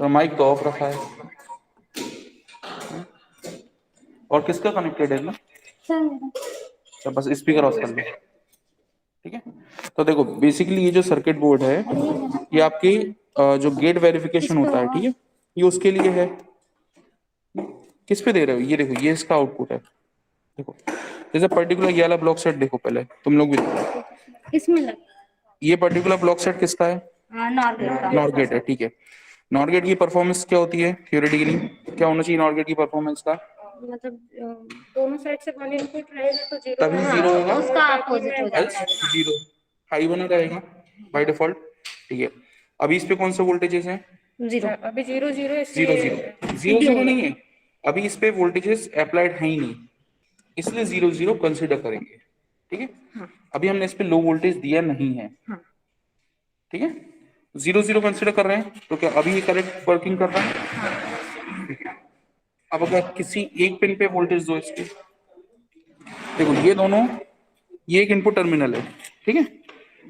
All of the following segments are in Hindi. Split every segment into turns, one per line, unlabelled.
और माइक तो ऑफ रखा है। और किसका कनेक्टेड है ना? तो बस स्पीकर ऑफ कर लो, ठीक है। तो देखो बेसिकली ये जो सर्किट बोर्ड है ये आपकी जो गेट वेरिफिकेशन होता है, ठीक है, ये उसके लिए है। किस पे दे रहे हो? ये देखो ये इसका आउटपुट है। देखो जैसे पर्टिकुलर ये वाला ब्लॉक सेट देखो, पहले तुम लोग भी देखो
इसमें लग
ये पर्टिकुलर ब्लॉक सेट किसका है?
नॉर गेट का।
नॉर गेट है, ठीक है। नॉर गेट की परफॉर्मेंस क्या होती है थियोरेटिकली? क्या होना चाहिए नॉर गेट की परफॉर्मेंस का?
मतलब दोनों साइड से वन इनपुट रहेगा तो जीरो,
तभी जीरो होगा,
उसका अपोजिट हो जाता है।
जीरो हाई बना रहेगा बाय डिफॉल्ट, ठीक है। अभी इस पे कौन सा वोल्टेजेस है?
जीरो।
अभी जीरो जीरो,
जीरो
इसलिए
जीरो जीरो जीरो नहीं है, अभी इस पे वोल्टेजेस अप्लाइड है ही नहीं, इसलिए जीरो जीरो कंसिडर करेंगे, ठीक है।
हाँ।
अभी हमने इस पे लो वोल्टेज दिया नहीं है,
हाँ।
ठीक है, जीरो जीरो कंसिडर कर रहे हैं, तो क्या अभी ये करेक्ट वर्किंग कर रहा है? ठीक है। अब अगर किसी एक पिन पे वोल्टेज दो इसके, देखो ये दोनों, ये एक इनपुट टर्मिनल है, ठीक है,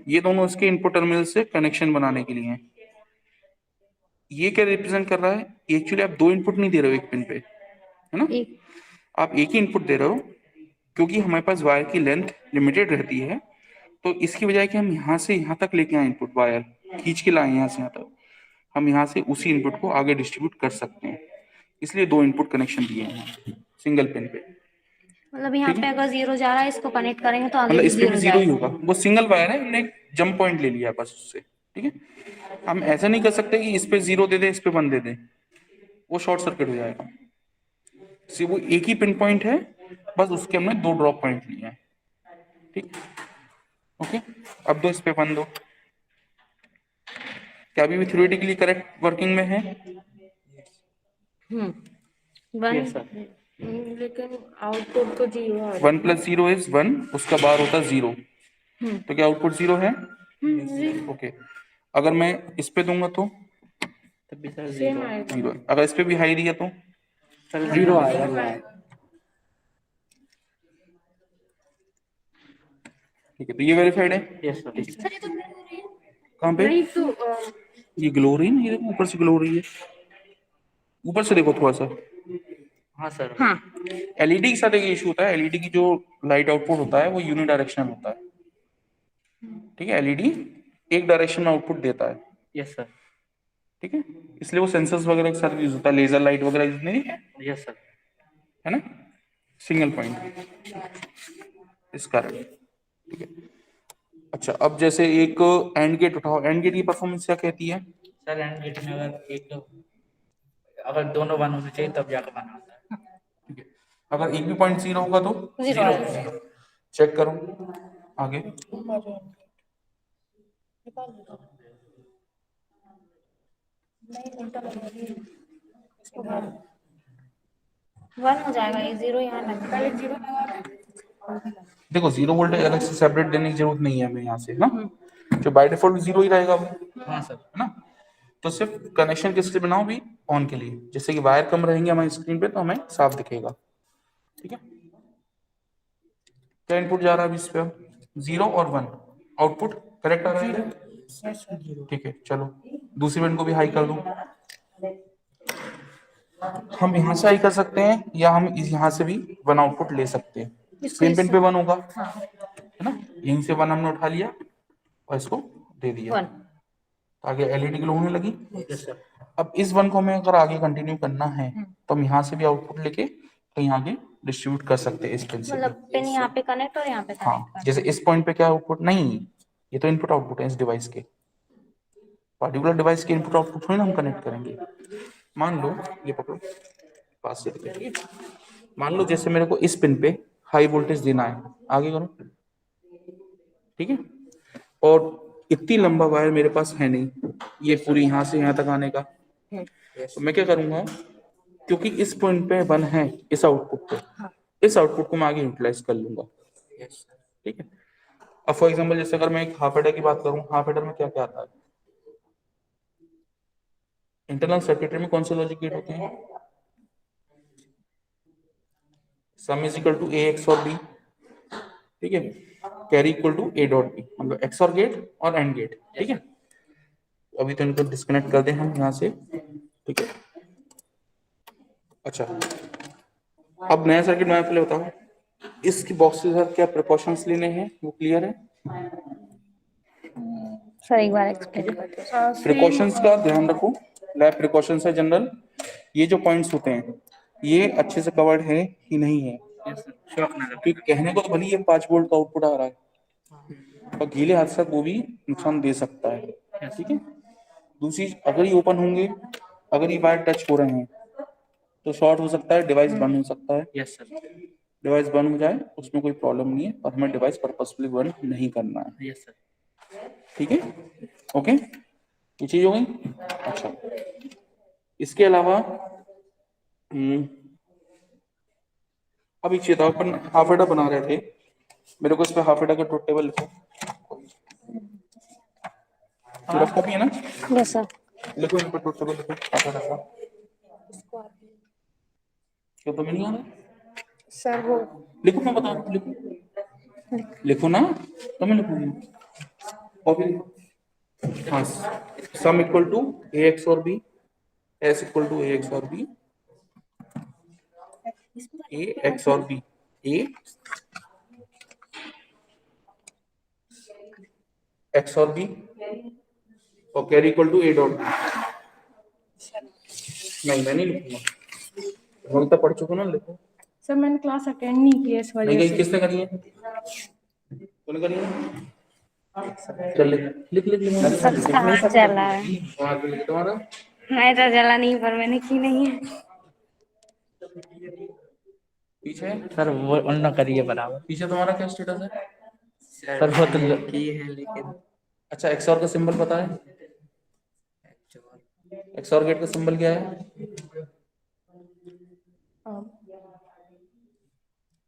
ये दोनों इसके इनपुट टर्मिनल से कनेक्शन बनाने के लिए हैं। ये क्या रिप्रेजेंट कर रहा है? एक्चुअली आप दो इनपुट नहीं दे रहे हो एक पिन पे, है ना,
एक
आप एक ही इनपुट दे रहे हो, क्योंकि हमारे पास वायर की लेंथ लिमिटेड रहती है, तो इसकी बजाय कि हम यहाँ से यहाँ तक लेके आए इनपुट वायर खींच के लाए यहाँ से यहाँ तक, हम यहाँ से उसी इनपुट को आगे डिस्ट्रीब्यूट कर सकते हैं, इसलिए दो इनपुट कनेक्शन दिए हैं सिंगल पिन पे।
मतलब यहाँ
ठीक
पे
है,
अगर जीरो जा रहा है इसको कनेक्ट करेंगे तो आगे
मतलब
भी
इस पे भी
जीरो
जीरो ही
जाएगा।
होगा, वो सिंगल वायर है, हमने एक जंप पॉइंट ले लिया बस उससे, ठीक है। हम ऐसा नहीं कर सकते कि इस पे जीरो दे दे इस पे वन दे दे, वो शॉर्ट सर्किट हो जाएगा। सिर्फ वो एक ही पिन पॉइंट है, बस उसके हमने दो ड्रॉप पॉइंट लिए हैं, ठीक, ओके। अब दो इस पे वन दो, क्या अभी भी थ्योरेटिकली करेक्ट वर्किंग में है?
वन।
Yes sir.
लेकिन आउटपुट तो जीरो आ रहा
वन
है।
प्लस जीरो इज वन, उसका बार होता है जीरो, तो क्या आउटपुट जीरो है? ओके। अगर मैं इस पे दूंगा तो
तब भी सर
सेम
जीरो।
आएगा।
जीरो, अगर इस पे भी हाई दिया तो
सर जीरो आएगा।
ठीक है, तो ये वेरीफाइड है।
Yes sir.
सर ये तो ग्लो हो रही है।
कहाँ पे?
नहीं तो
ये ग्लो हो रही है ना, ये देखो ऊपर से ग्लो हो रही है, ऊपर से देखो थोड़ा सा।
हाँ सर।
हाँ।
एलईडी के साथ एक इशू होता है, एलईडी की जो लाइट आउटपुट होता है वो यूनिडायरेक्शनल होता है, ठीक है, एलईडी एक डायरेक्शन में आउटपुट देता है,
यस सर।
ठीक है, इसलिए वो सेंसर्स वगैरह के साथ यूज होता है, लेजर लाइट वगैरह यूज नहीं है,
यस सर।
है ना, सिंगल पॉइंट इस कारण, ठीक है। अच्छा, अब जैसे एक एंड गेट उठाओ, एंड गेट की परफॉर्मेंस क्या कहती है?
सर एंड गेट में अगर दोनों वन होने चाहिए तब जाकर वन आता है।
ठीक है, अगर एक भी पॉइंट जीरो होगा तो
जीरो आएगा।
चेक करो आगे।
वन हो जाएगा, ये जीरो यहाँ लगा।
पहले जीरो लगा दे।
देखो जीरो वोल्टेज अलग से सेपरेट देने की जरूरत नहीं है हमें यहाँ से ना, जो बाय डिफॉल्ट जीरो ही रहेगा वो,
हाँ सर।
है ना। तो सिर्फ कनेक्शन किसके बनाओ भी ऑन के लिए, जैसे कि वायर कम रहेंगे हमारी स्क्रीन पे तो हमें साफ दिखेगा, ठीक है। क्या इनपुट जा रहा है अभी इस पे? जीरो और वन, आउटपुट करेक्ट आ रहा है, ठीक है। चलो दूसरी पिन को भी हाई कर दूं, हम यहाँ से हाई कर सकते हैं या हम यहाँ से भी वन आउटपुट ले सकते हैं, सेम पिन पे वन होगा, है ना, यहीं से वन हमने उठा लिया और इसको दे दिया, तो आगे एलईडी ग्लो होने लगी।
Yes sir.
अब इस वन को हमें अगर आगे कंटिन्यू करना है तो हम यहाँ से भी आउटपुट लेके कहीं आगे डिस्ट्रीब्यूट कर सकते हैं इस पिन से,
मतलब पिन यहाँ पे कनेक्ट और यहाँ पे
हाँ,
कनेक्ट।
जैसे इस पॉइंट पे क्या आउटपुट नहीं, ये तो इनपुट आउटपुट है इस डिवाइस के, पर्टिकुलर डिवाइस के इनपुट आउटपुट थोड़ी ना हम कनेक्ट करेंगे। मान लो ये पकड़ो पास से, ठीक है, मान लो जैसे मेरे को इस पिन पे हाई वोल्टेज देना है, आगे करो, ठीक है, और इतनी लंबा वायर मेरे पास है नहीं, ये पूरी यहाँ से यहाँ तक आने का, तो मैं क्या करूंगा, क्योंकि इस पॉइंट पे वन है इस आउटपुट पे, इस आउटपुट को मैं आगे यूटिलाइज कर लूंगा, ठीक है। अब फॉर एग्जांपल जैसे अगर मैं एक हाफ एडर की बात करूं, हाफ एडर में क्या क्या आता है, इंटरनल सर्किटरी में कौन से लॉजिक गेट होते हैं? Sum is equal to A XOR B, ठीक है, carry equal to A dot B, मतलब एक्स और गेट और एंड गेट, ठीक है। अभी तो इनको डिस्कनेक्ट कर दें हम यहाँ से, ठीक है। अच्छा, अब नया सर्किट मैं पहले बताऊं, इसकी बॉक्स के साथ क्या प्रिकॉशंस लेने हैं वो क्लियर है?
सर एक बार एक्सप्लेन करते हैं।
प्रिकॉशंस का ध्यान रखो, लैब प्रिकॉशंस है जनरल, ये जो पॉइंट्स होते हैं ये अच्छे से कवर्ड है कि नहीं है,
यस सर, शॉक ना
क्योंकि कहने को तो भले ये 5 वोल्ट का आउटपुट आ रहा है और गीले हाथ से वो भी नुकसान दे सकता है, ठीक है। दूसरी, अगर ये ओपन होंगे, अगर ये वायर टच हो रहे हैं तो शॉर्ट हो सकता है, डिवाइस बंद हो सकता है।
यस सर,
डिवाइस बंद हो जाए उसमें कोई प्रॉब्लम नहीं है, और हमें डिवाइस पर्पसफुली बंद नहीं करना है,
यस सर,
ठीक है। ओके, ये चीज हो गई। अच्छा, इसके अलावा अब एक चीज था, अपन हाफ एडा बना रहे थे, मेरे को इस पे हाफ एडा का ट्रुथ टेबल लिखो, रफ कॉपी है ना,
यस सर।
लिखो इन पर ट्रुथ टेबल लिखो हाफ एडा का। क्यों तुम्हें नहीं आ रहा?
सर वो
लिखो, मैं बता रहा हूँ, लिखो लिखो ना, तो मैं लिखूंगी कॉपी। हाँ, sum equal to A XOR B, S equal to A XOR B, A XOR B, A XOR B, और carry equal to A dot B. नहीं, मैं नहीं लिखूंगा, हम तो पढ़ चुके हो ना, लिखो।
सर मैंने क्लास अटेंड नहीं की है इस
नहीं
वजह
गई,
से।
किसने करी है? तूने करी है? चल लिख लिख लिख लिख
सर कहाँ चला है?
तुम्हारा
मैं तो चला नहीं, पर मैंने की नहीं है।
पीछे,
सर वो उन्होंने करी है बराबर।
पीछे तुम्हारा क्या स्टेटस है?
सर वो तो
की है लेकिन
अच्छा, एक्सऑर का सिंबल पता है? एक्सऑर गेट का सिंबल क्या है?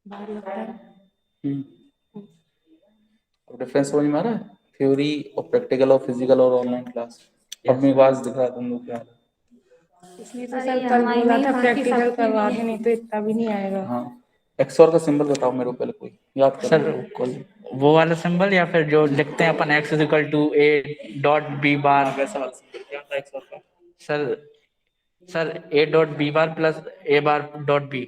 बाहर लगता है।
अब डिफरेंस समझ में आ रहा है? थ्योरी और प्रैक्टिकल और फिजिकल और ऑनलाइन क्लास। अब मेरे पास दिख रहा तुम लोग क्या है।
इसलिए तो
अरे
सर कल
हमारी
बोला
नहीं,
था
बाकी
प्रैक्टिकल
सबकी
करवा
भी
के, नहीं तो इतना भी नहीं आएगा।
हाँ, एक्सऑर का सिंबल बताओ मेरे को पहले, कोई याद करो।
सर वो वाला सिंबल या फिर जो लिखते हैं अपन x equal to A dot B bar.
वैसा वाला symbol क्या था एक्सऑर का?
Sir sir A dot B bar plus A bar dot B.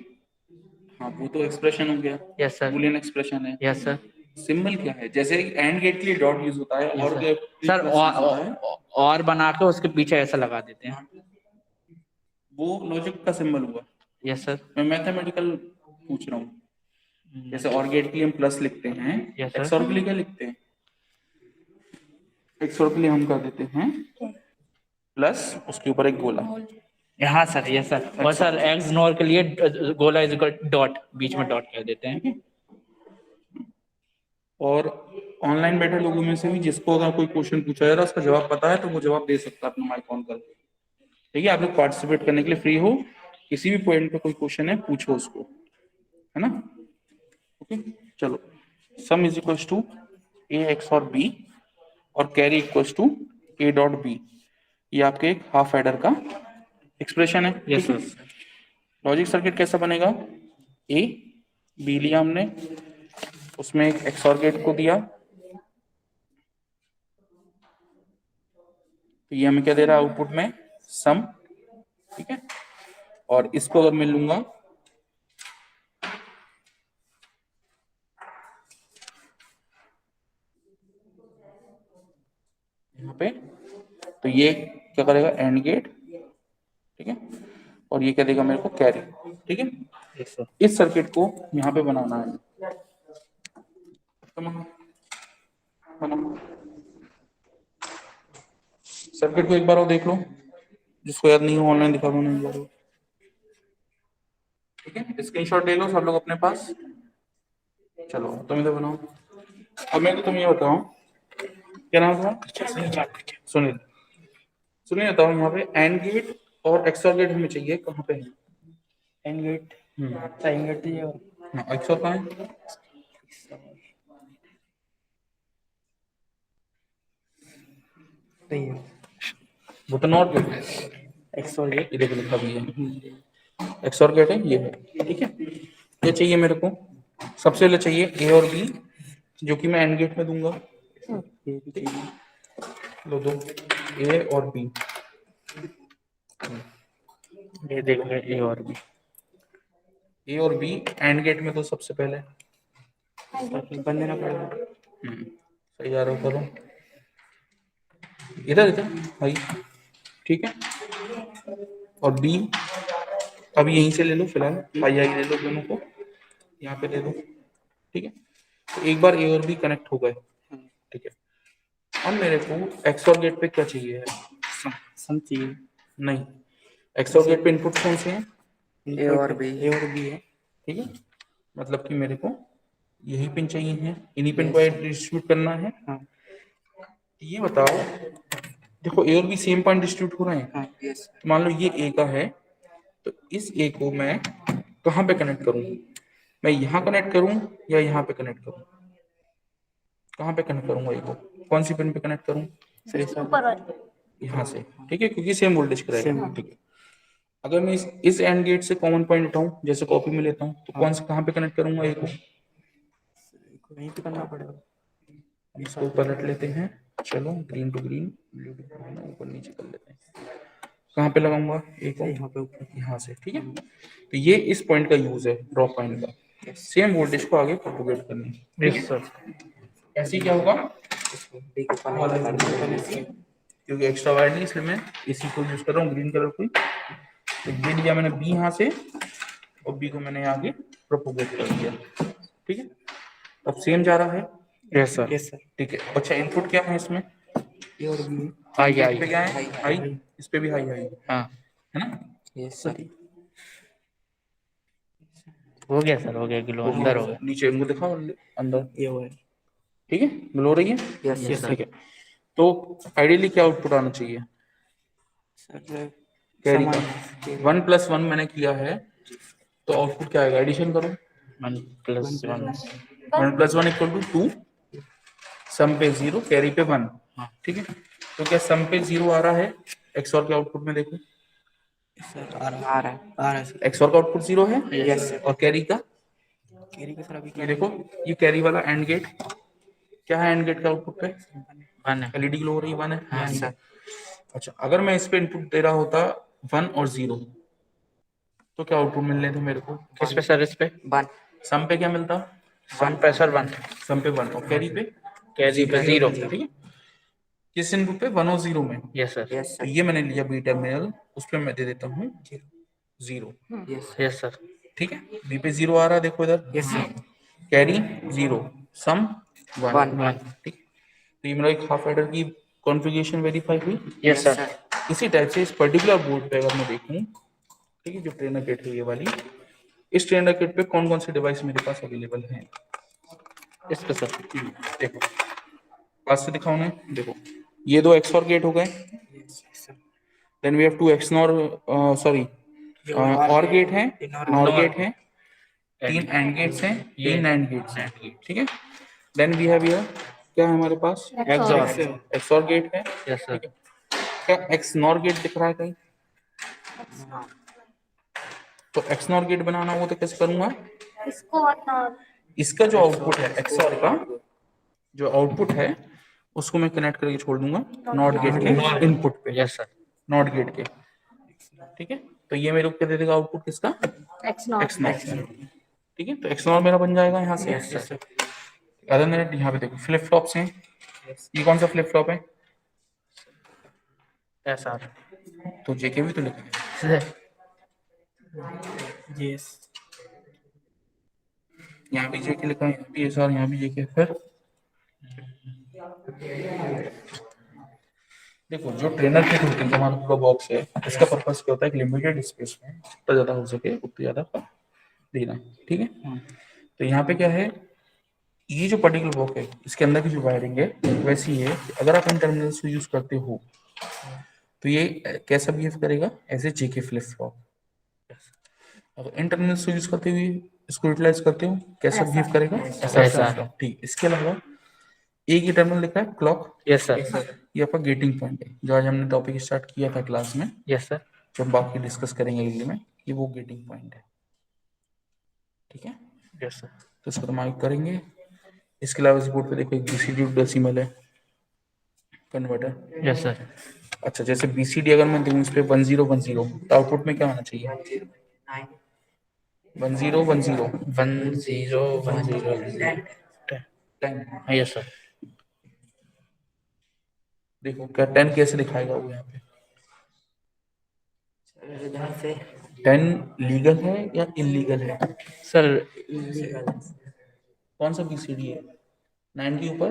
हाँ, वो तो एक्सप्रेशन हो गया,
यस सर,
बूलियन एक्सप्रेशन है।
यस सर,
सिंबल क्या है? जैसे एंड गेट के लिए डॉट यूज होता है, और के
सर
प्लस यूज होता है,
और बना के उसके पीछे ऐसा लगा देते हैं।
वो लॉजिक का सिंबल हुआ।
यस सर,
मैं मैथमेटिकल पूछ रहा हूँ, जैसे और गेट के लिए हम प्लस लिखते हैं,
Yes, sir.
एक्सऑर के लिए क्या लिखते हैं? एक्सऑर के लिए हम कर देते हैं प्लस, उसके ऊपर एक गोला।
हाँ सर, यस सर, और सर एक्स नॉर के लिए गोला इज इक्वल डॉट, बीच में डॉट कर देते हैं।
और ऑनलाइन बैठे लोगों में से भी जिसको अगर कोई क्वेश्चन पूछा जा रहा है उसका जवाब पता है तो वो जवाब दे सकता है अपना माइक ऑन करके, ठीक है। आप लोग पार्टिसिपेट करने के लिए फ्री हो, किसी भी पॉइंट पे कोई क्वेश्चन है पूछो उसको, है ना। ओके, चलो, sum is equal to A XOR B और carry equal to A dot B, ये आपके एक हाफ एडर का एक्सप्रेशन है।
यस सर,
लॉजिक सर्किट कैसा बनेगा? ए बी लिया हमने, उसमें एक एक्सऑर गेट को दिया, तो ये हमें क्या दे रहा है आउटपुट में? सम, ठीक है। और इसको अगर मैं लूंगा यहाँ पे, तो ये क्या करेगा? एंड गेट, ठीक है। और ये क्या देगा मेरे को? कैरी, ठीक है।
यस सर,
इस सर्किट को यहाँ पे बनाना है, बनाओ। सर्किट को एक बार और देख लो, जिसको याद नहीं हो ऑनलाइन दिखा दो, नहीं बार, ठीक है। स्क्रीनशॉट ले लो सब लोग अपने पास। चलो तुम इधर बनाओ। अब मैं तो तुम ये बताओ, क्या नाम था? सुनील। सुनील बताओ, यहाँ पे एंड गेट और एक्सऑर गेट हमें चाहिए, कहाँ पे है?
एंड गेट एंड गेट दिए हो।
हाँ, एक्सऑर कहाँ है?
नहीं है
वो तो नॉट गेट है,
एक्सॉल गेट।
ये देखो लिखा भी है, एक्सऑर गेट है, ये है, ठीक है। ये चाहिए मेरे को, सबसे पहले चाहिए ए और बी, जो कि मैं एंड गेट में दूंगा। लो दो, ए और बी,
ये देखो ए और बी।
ए और बी एंड गेट में तो सबसे पहले
बन देना पड़ेगा।
सही आ रहा हो, करो इधर इधर भाई, ठीक है। और बी अब यहीं से ले लो फिलहाल, आई आई ले लो दोनों को, यहाँ पे ले लो, ठीक है। तो एक बार ए और बी कनेक्ट हो गए, ठीक है। अब मेरे को एक्सओर गेट पे क्या चाहिए है?
सम चाहिए।
नहीं, एक्सओर गेट पे इनपुट कौन से हैं?
ए और बी है।
ठीक है, मतलब कि मेरे को यही पिन चाहिए है, इन्हीं पिन को डिस्ट्रीब्यूट करना है।
हाँ
ये बताओ, देखो ए और बी सेम पॉइंट डिस्ट्रीब्यूट हो रहे हैं।
हाँ यस
तो मान लो ये ए का है, तो इस ए को मैं कहाँ पे कनेक्ट करूँ? मैं यहाँ कनेक्ट करूँ या यहाँ पे कनेक्ट करूँ? कहाँ पे कनेक्ट करूंगा ए को? कौन सी पिन पे कनेक्ट करूँ?
ऊपर वाली।
यहाँ से, ठीक है, क्योंकि सेम वोल्टेज कराएगा,
Same।
ठीक है। अगर मैं इस एंड गेट से कॉमन पॉइंट उठाऊं, जैसे कॉपी में लेता हूँ, तो कौन से कहाँ पे कनेक्ट करूंगा ए को?
वहीं पे करना पड़ेगा।
इसको पलट लेते हैं, चलो green to green, blue to blue, ऊपर नीचे कर लेते हैं। कहाँ पे लगाऊंगा ए को?
यहाँ पे ऊपर।
यहाँ से, ठीक है। तो ये इस पॉइंट का यूज है, ड्रॉप पॉइंट का, सेम वोल्टेज को आगे प्रोपोगेट करने, ठीक है। ऐसे क्या होगा, क्योंकि एक्स्ट्रा वायर नहीं, इसलिए मैं इसी को यूज कर रहा हूँ, ग्रीन कलर को। तो ये लिया मैंने बी यहाँ से, और बी को मैंने आगे प्रोपोगेट कर दिया, ठीक है। अब सेम जा रहा है,
यस सर।
Yes sir.
ठीक है। अच्छा, इनपुट क्या है इसमें?
ए और बी है।
हाई
इस पे
हाई।
क्या है? हाई। इस पे भी हाई हाई
हाँ
है ना?
Yes sir.
हो गया सर, हो गया, ग्लो अंदर हो गया।
नीचे मुंह दिखाओ, अंदर,
ये वो है।
ठीक है, ग्लो रही है।
यस यस
ठीक है। तो आइडियली क्या आउटपुट आना चाहिए?
सर।
कैरी का 1+1 मैंने किया है, तो आउटपुट क्या आएगा? एडिशन करो,
1+1।
1+1 इक्वल टू 2, सम पे 0, कैरी पे 1, ठीक है। तो क्या सम पे 0 आ रहा है? एक्सओर के आउटपुट में देखो,
सर आ रहा है सर।
एक्सओर का आउटपुट 0 है,
यस
और कैरी का,
कैरी का सर अभी
ये देखो, ये कैरी वाला एंड गेट क्या है? एंड गेट का आउटपुट पे
1 है।
एलईडी ग्लो हो रही है, 1 है।
हाँ
ठीक है।
सर।
अच्छा, अगर मैं इस पे इनपुट दे रहा होता 1 और 0, तो क्या आउटपुट मिलने थे मेरे को?
किस पे सर? इस पे
वन
सम पे क्या मिलता?
1 पे सर 1,
सम पे 1, और कैरी पे
कैरी पे 0।
ठीक है। किस इनपुट पे? 1 और 0 में।
Yes sir.
यस
तो
सर।
ये मैंने लिया बी टर्मिनल, उस पे मैं दे देता हूँ 0,
यस
यस सर।
ठीक है। बी पे 0 आ रहा है, देखो इधर,
यस सर।
कैरी 0, सम 1,
1
ठीक। तो ये मेरा एक हाफ एडर की कॉन्फ़िगरेशन वेरीफाई हुई।
Yes sir.
इसी टाइप से इस पर्टिकुलर बोर्ड पे अगर मैं देखूं, ठीक है, जो ट्रेनर किट है ये वाली, इस ट्रेनर किट पे कौन कौन से डिवाइस मेरे पास अवेलेबल हैं?
इस पे सर।
देखो, पास से दिखाओ ना, देखो, ये दो एक्सओर गेट हो गए,
yes sir.
Then we have to XNOR, sorry, OR gate है, नॉर गेट है, 3 एंड गेट्स हैं, 3 एंड गेट्स हैं, ठीक है। देन वी हैव हियर क्या है हमारे पास?
एक्सओर।
एक्सओर गेट है,
यस सर।
ठीक है। क्या एक्सनॉर गेट दिख रहा है कहीं? तो एक्सनॉर गेट बनाना हो तो कैसे करूंगा?
इसको और
इसका जो आउटपुट है, एक्सओर का जो आउटपुट है, उसको मैं कनेक्ट करके छोड़ दूंगा नॉट गेट के इनपुट पे,
यस सर।
नॉट गेट के, ठीक है। तो ये मेरे को क्या दे देगा आउटपुट किसका?
X not.
एक्सनॉर, ठीक है। तो एक्सनॉर मेरा बन जाएगा यहाँ से।
Yes sir.
अदर मेरे यहाँ पे देखो फ्लिप फ्लॉप्स हैं, ये कौन सा फ्लिप फ्लॉप है?
सर।
तो जेके भी तो लिखा है,
यस
यहाँ भी जेके लिखा है, यहाँ भी एसआर, यहाँ भी जेके। फिर देखो, जो ट्रेनर किट होती है, जो हमारा पूरा बॉक्स है, इसका पर्पस क्या होता है? एक लिमिटेड स्पेस में जितना ज्यादा हो सके उतना ज्यादा देना, ठीक है। तो यहाँ पे क्या है, ये जो पर्टिकुलर ब्लॉक है, इसके अंदर की जो वायरिंग है वैसी है कि अगर आप इन टर्मिनल्स को यूज करते हो तो ये कैसा बिहेव करेगा? As a JK flip flop. अगर इन टर्मिनल्स को यूज करते हुए इसको यूटिलाइज करते हो, कैसा बिहेव करेगा? ऐसा। ठीक। इसके अलावा एक ही टर्मिनल लिखा है क्लॉक,
यस सर।
ये आपका गेटिंग पॉइंट है, जो आज हमने टॉपिक स्टार्ट किया था क्लास में,
यस सर।
जो हम बाकी डिस्कस करेंगे अगले में, ये वो गेटिंग पॉइंट है, ठीक है।
Yes sir.
तो इसको तो मार्क करेंगे। इसके अलावा इस बोर्ड पे देखो एक बीसीडी टू डेसिमल है कन्वर्टर,
यस सर।
अच्छा, जैसे बीसीडी अगर मैं दूं इस पे 1010, तो आउटपुट में क्या आना चाहिए? 1010
10
10।
Yes sir.
देखो क्या 10 कैसे दिखाएगा वो यहाँ पे?
इधर से
10 लीगल है या इलीगल है?
सर
कौन सा बीसीडी है? 9 के ऊपर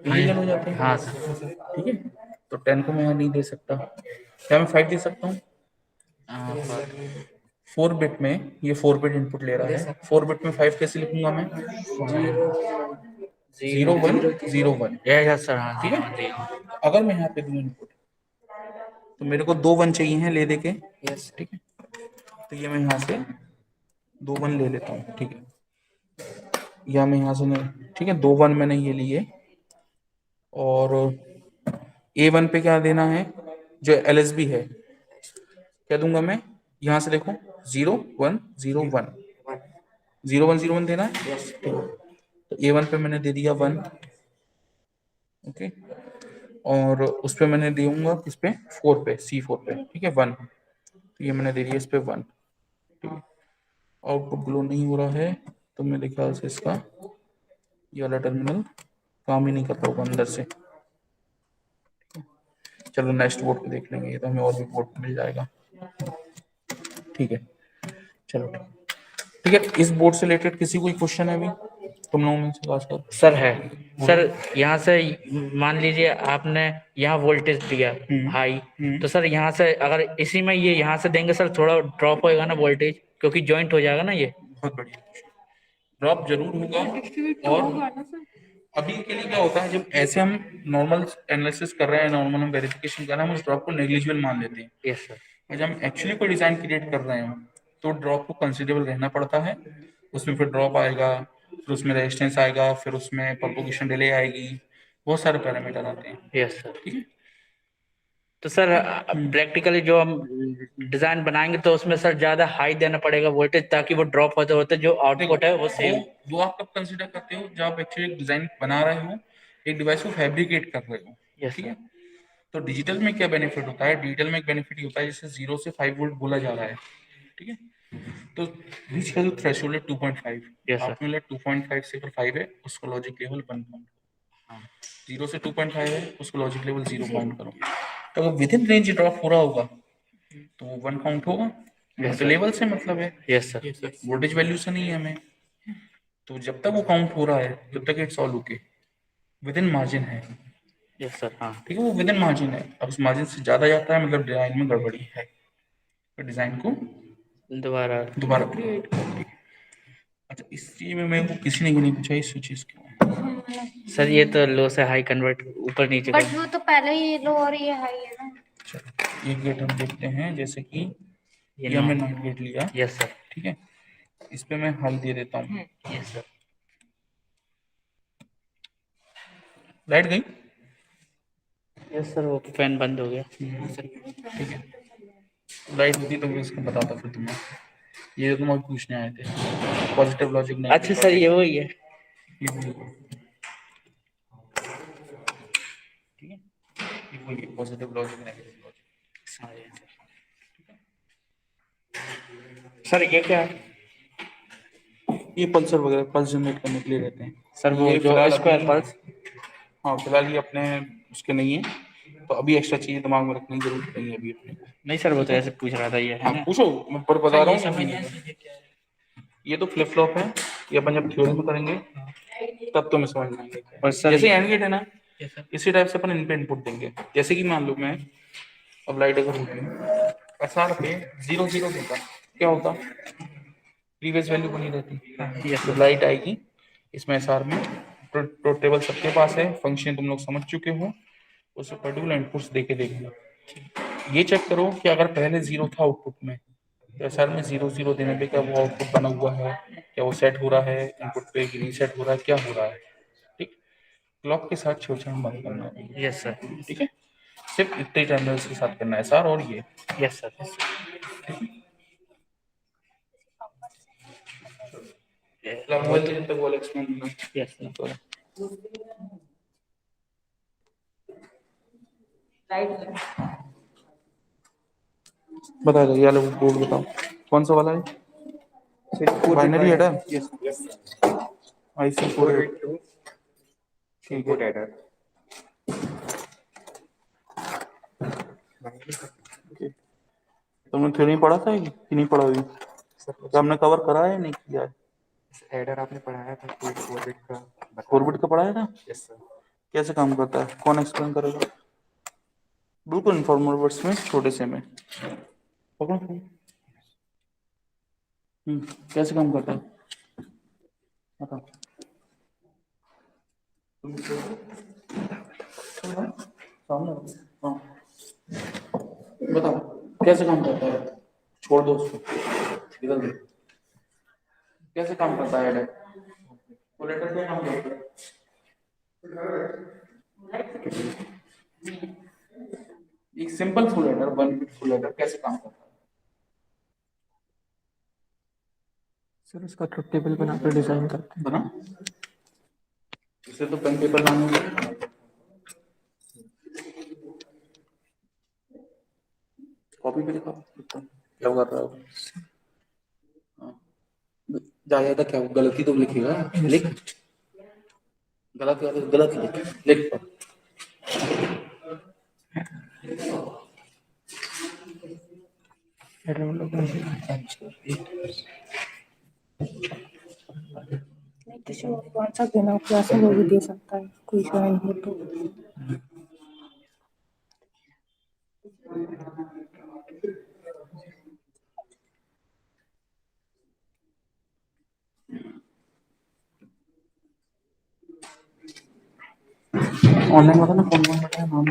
इलीगल हो जाता है।
हाँ सर।
ठीक है, तो 10 को मैं यहाँ नहीं दे सकता। क्या मैं 5 दे सकता हूँ? 4 बिट में ये 4 बिट इनपुट ले रहा है, 4 बिट में 5 कैसे लिखूंगा मैं? 0101।
Yes sir. हाँ
ठीक है,
जी।
अगर मैं यहाँ पे दूं इनपुट तो मेरे को 2 1 चाहिए हैं ले दे के।
यस
ठीक है, तो ये मैं यहाँ से 2 1 ले लेता हूँ। ठीक है, या मैं यहाँ से नहीं, ठीक है, 2 1 मैंने ये लिए, और A1 पे क्या देना है? जो LSB है क्या दूंगा मैं? यहाँ से देखो 0101, 0101 देना है। ठीक है, तो A1 पे मैंने दे दिया 1। ओके, और उस पे मैंने दूंगा किस पे? 4 पे, C4 पे। ठीक है, 1, तो ये मैंने दे दिया इस पे 1। ठीक है, आउटपुट ग्लो नहीं हो रहा है, तो मेरे ख्याल से इसका ये वाला टर्मिनल काम ही नहीं करता होगा अंदर से। चलो नेक्स्ट बोर्ड पे देख लेंगे, ये तो हमें और भी बोर्ड मिल जाएगा। ठीक है, चलो ठीक है। इस बोर्ड से रिलेटेड किसी कोई क्वेश्चन है अभी तुम लोगों में से खासकर?
सर है सर। यहाँ से मान लीजिए आपने यहाँ वोल्टेज दिया हाई, तो सर यहाँ से अगर इसी में ये यहाँ से देंगे सर, थोड़ा ड्रॉप होएगा ना वोल्टेज, क्योंकि जॉइंट हो जाएगा ना ये।
बहुत बढ़िया, ड्रॉप जरूर होगा।
डिस्ट्रीब्यूट तो
और
होगा ना सर?
अभी के लिए क्या होता है, जब ऐसे हम नॉर्मल एनालिसिस कर रहे हैं, नॉर्मल हम वेरिफिकेशन कर रहे हैं, हम उस ड्रॉप को नेग्लिजिबल मान लेते हैं।
Yes sir.
और जब हम एक्चुअली कोई डिजाइन क्रिएट कर रहे हैं तो ड्रॉप को कंसिडरेबल रहना पड़ता है। उसमें फिर ड्रॉप आएगा, फिर उसमें रेजिस्टेंस आएगा, फिर उसमें प्रोपगेशन डिले आएगी, बहुत सारे पैरामीटर आते हैं।
Yes sir.
ठीक है,
तो सर प्रैक्टिकली जो हम डिजाइन बनाएंगे तो उसमें सर ज्यादा हाई देना पड़ेगा वोल्टेज, ताकि वो ड्रॉप होते होते जो आउटपुट है वो सेम।
वो आप कब कंसिडर करते हो? जब आप एक्चुअली एक डिजाइन बना रहे हो, एक डिवाइस को फैब्रिकेट कर रहे हो।
यस
ठीक है,
सर।
तो डिजिटल में क्या बेनिफिट होता है? डिजिटल में एक बेनिफिट होता है, जैसे 0 से 5 वोल्ट बोला जा रहा है। ठीक है, तो रीच का जो थ्रेशोल्ड है 2.5,
यस सर।
आपने 2.5 से अगर 5 है उसका लॉजिक लेवल 1 पॉइंट, 0 से 2.5 है उसका लॉजिक लेवल 0 पॉइंट करो, तो अगर विद इन रेंज ड्रॉप हो रहा होगा तो वो 1 काउंट होगा।
Yes,
तो
sir.
लेवल से मतलब है,
यस सर।
वोल्टेज वैल्यू से नहीं है हमें। तो जब तक वो काउंट हो रहा है, जब तक it's all okay, within margin है।
Yes sir. हाँ।
ठीक है, वो विद इन मार्जिन है। अब उस मार्जिन से ज्यादा जाता है मतलब डिजाइन में गड़बड़ी है, तो डिजाइन को
दोबारा
दोबारा क्रिएट कर दी। अच्छा, इस चीज में मेरे को किसी ने भी नहीं पूछा ये स्विचेस क्यों है।
सर ये तो लो से हाई कन्वर्ट ऊपर नीचे
बट वो तो पहले ही लो और ये हाई है ना।
चलो एक गेट हम देखते हैं, जैसे कि
ये
ये हमने नॉट गेट लिया।
Yes sir.
ठीक है, इस पे मैं हल दे देता हूँ।
Yes sir.
लाइट गई।
यस सर, वो फैन बंद हो गया।
ठीक है, लाइट होती तो मैं इसको बताता फिर तुम्हें। ये जो तुम्हें पूछने आए थे, पॉजिटिव लॉजिक नहीं।
अच्छा सर, ये वही है।
ये वही है। ठीक है, ये वही है, positive logic negative logic.
Sir ये क्या है?
ये पल्सर वगैरह पल्स जनरेट करने के लिए रहते हैं
सर वो
ये
जो
फिलहाल
स्क्वायर
अभी-
पल्स।
हाँ फिलहाल ये अपने उसके नहीं है, तो अभी एक्स्ट्रा चीजें दिमाग में रखने की जरूरत नहीं है अभी अपने को।
नहीं सर, वो तो ऐसे पूछ रहा था ये है
हाँ
ना।
पूछो, मैं पर बता रहा
सर,
हूँ।
ये समझ आया।
ये तो फ्लिप फ्लॉप है, ये अपन जब थ्योरी में करेंगे तब तो मैं समझ में आएंगे।
और सर
जैसे एंड गेट है ना,
Yes, sir.
इसी टाइप से अपन इन पे इनपुट देंगे। जैसे कि मान लो मैं अब लाइट अगर होगी एसआर पे 0 0 देता, क्या होता? प्रीवियस वैल्यू बनी रहती।
Yes,
तो लाइट आएगी इसमें एसआर में, तो टेबल सबके पास है, फंक्शन तुम लोग समझ चुके हो, उससे पर्टिकुलर इनपुट्स देके देखना। ये चेक करो कि अगर पहले 0 था आउटपुट में, तो एसआर में 0 0 देने पे क्या वो आउटपुट बना हुआ है, क्या वो सेट हो रहा है इनपुट पे, कि रीसेट हो रहा है, क्या हो रहा है। ठीक, क्लॉक के साथ छेड़छाड़ बंद करना है।
Yes sir.
ठीक है, सिर्फ इतने टर्मिनल्स के साथ करना है एसआर और ये।
Yes sir.
मोबाइल जब तक वो एक्सप्लेन
यस सर।
लाइट बता दो, ये वाला बोर्ड बताओ कौन सा वाला है? बाइनरी हेडर, IC 482, ठीक है। तुमने थ्योरी पढ़ा था कि नहीं पढ़ा अभी? तो हमने कवर करा है नहीं किया है?
एडर आपने पढ़ाया था, कोई फॉरवर्ड का
फॉरवर्ड का पढ़ाया था?
Yes sir.
कैसे काम करता है, कौन एक्सप्लेन करेगा? बिल्कुल इनफॉर्मल वर्ड्स में, छोटे से में पकड़ो। कैसे काम करता है बताओ। सामने हाँ बताओ कैसे काम करता है। छोड़ दो उसको, इधर देखो कैसे काम करता है हेडर। वो लेटर क्या काम करता है? एक simple full header, 1 bit full header कैसे काम करता है?
सर उसका ट्रुथ टेबल बनाकर डिजाइन करते हैं।
बना इसे तो पेन पेपर लाना, कॉपी पे लिखा क्या कर रहा हो? ज्यादा क्या गलती तो लिखेगा, लिख गलत या तो गलत लिख लिख।
नहीं, किसी और को आंसर देना हो क्लास में, वो भी दे सकता है, कोई ज्वाइन हो तो।
ऑनलाइन बताना कौन कौन बैठा है, नाम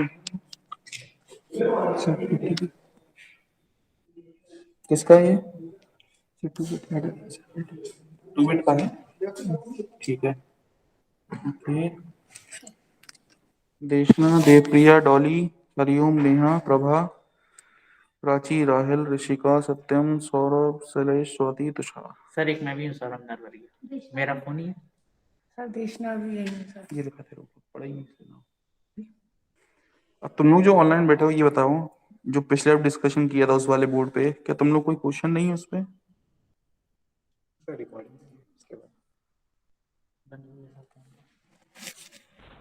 किसका है ये? 2 बिट का है, ठीक है। ओके, देशना, देवप्रिया, डॉली, हरिओम, नेहा, प्रभा, प्राची, राहिल, ऋषिका, सत्यम, सौरभ, शैलेश, स्वाति, तुषार।
सर एक मैं भी हूँ सर, अंदर भरिए मेरा फोन ही है।
सर देशना भी यही है सर।
ये लिखा थे ऊपर, पढ़ा ही नहीं सुना। अब तुम लोग जो ऑनलाइन बैठे हो ये बताओ, जो पिछले अब डिस्कशन किया था उस वाले बोर्ड पे, क्या तुम लोग कोई क्वेश्चन नहीं है उस पे?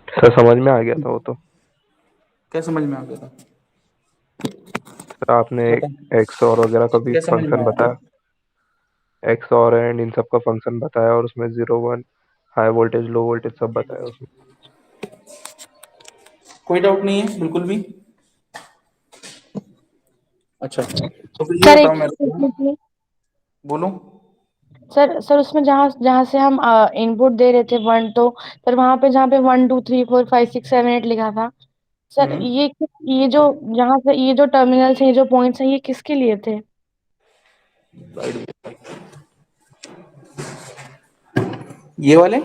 सर समझ में आ गया था वो तो।
क्या समझ में आ गया था?
सर आपने
बता,
एक्स और वगैरह का भी
क्या समझ में
फंक्शन
आया था?
बताया, एक्स और एंड इन सब का फंक्शन बताया, और उसमें 0 1 हाई वोल्टेज लो वोल्टेज सब बताया उसमें।
कोई डाउट नहीं है बिल्कुल भी? अच्छा तो फिर ये
सर
बताओ
एक
मेरे को, बोलो।
सर उसमें जहाँ जहाँ से हम इनपुट दे रहे थे वन, तो सर वहाँ पे जहाँ पे 1 2 3 4 5 6 7 8 लिखा था सर, ये जो जहाँ से ये जो टर्मिनल्स हैं, ये जो पॉइंट्स हैं, ये किसके लिए थे?
ये वाले,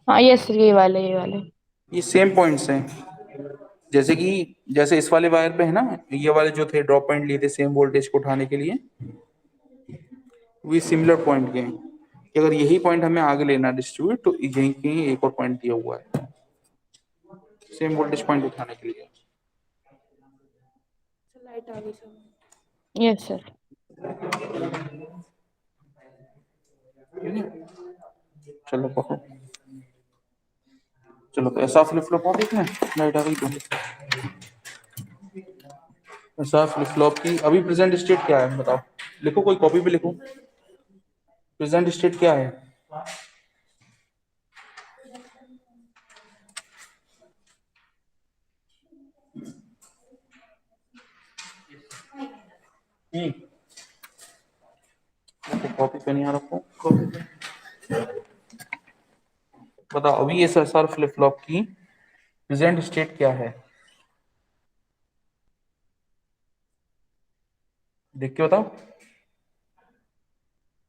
हाँ यस सर, ये वाले।
ये सेम पॉइंट्स हैं, जैसे इस वाले वायर पे है ना, ये वाले जो थे ड्रॉप पॉइंट लिए थे सेम वोल्टेज को उठाने के लिए, वो सिमिलर पॉइंट के हैं कि अगर यही पॉइंट हमें आगे लेना डिस्ट्रीब्यूट, तो यहीं कहीं एक और पॉइंट दिया हुआ है सेम वोल्टेज पॉइंट उठाने के लिए।
लाइट आ गई सर।
Yes sir.
चलो पकड़ो, चलो तो ऐसा फ्लिप फ्लॉप और देखना है, लाइट आ गई तो ऐसा फ्लिप फ्लॉप की अभी प्रेजेंट स्टेट क्या है बताओ, लिखो कोई कॉपी पे लिखो, प्रेजेंट स्टेट क्या है? कॉपी पे नहीं आ रखो, कॉपी पे बताओ अभी ये SSR फ्लिप फ्लॉप की प्रेजेंट स्टेट क्या है, देख के बताओ।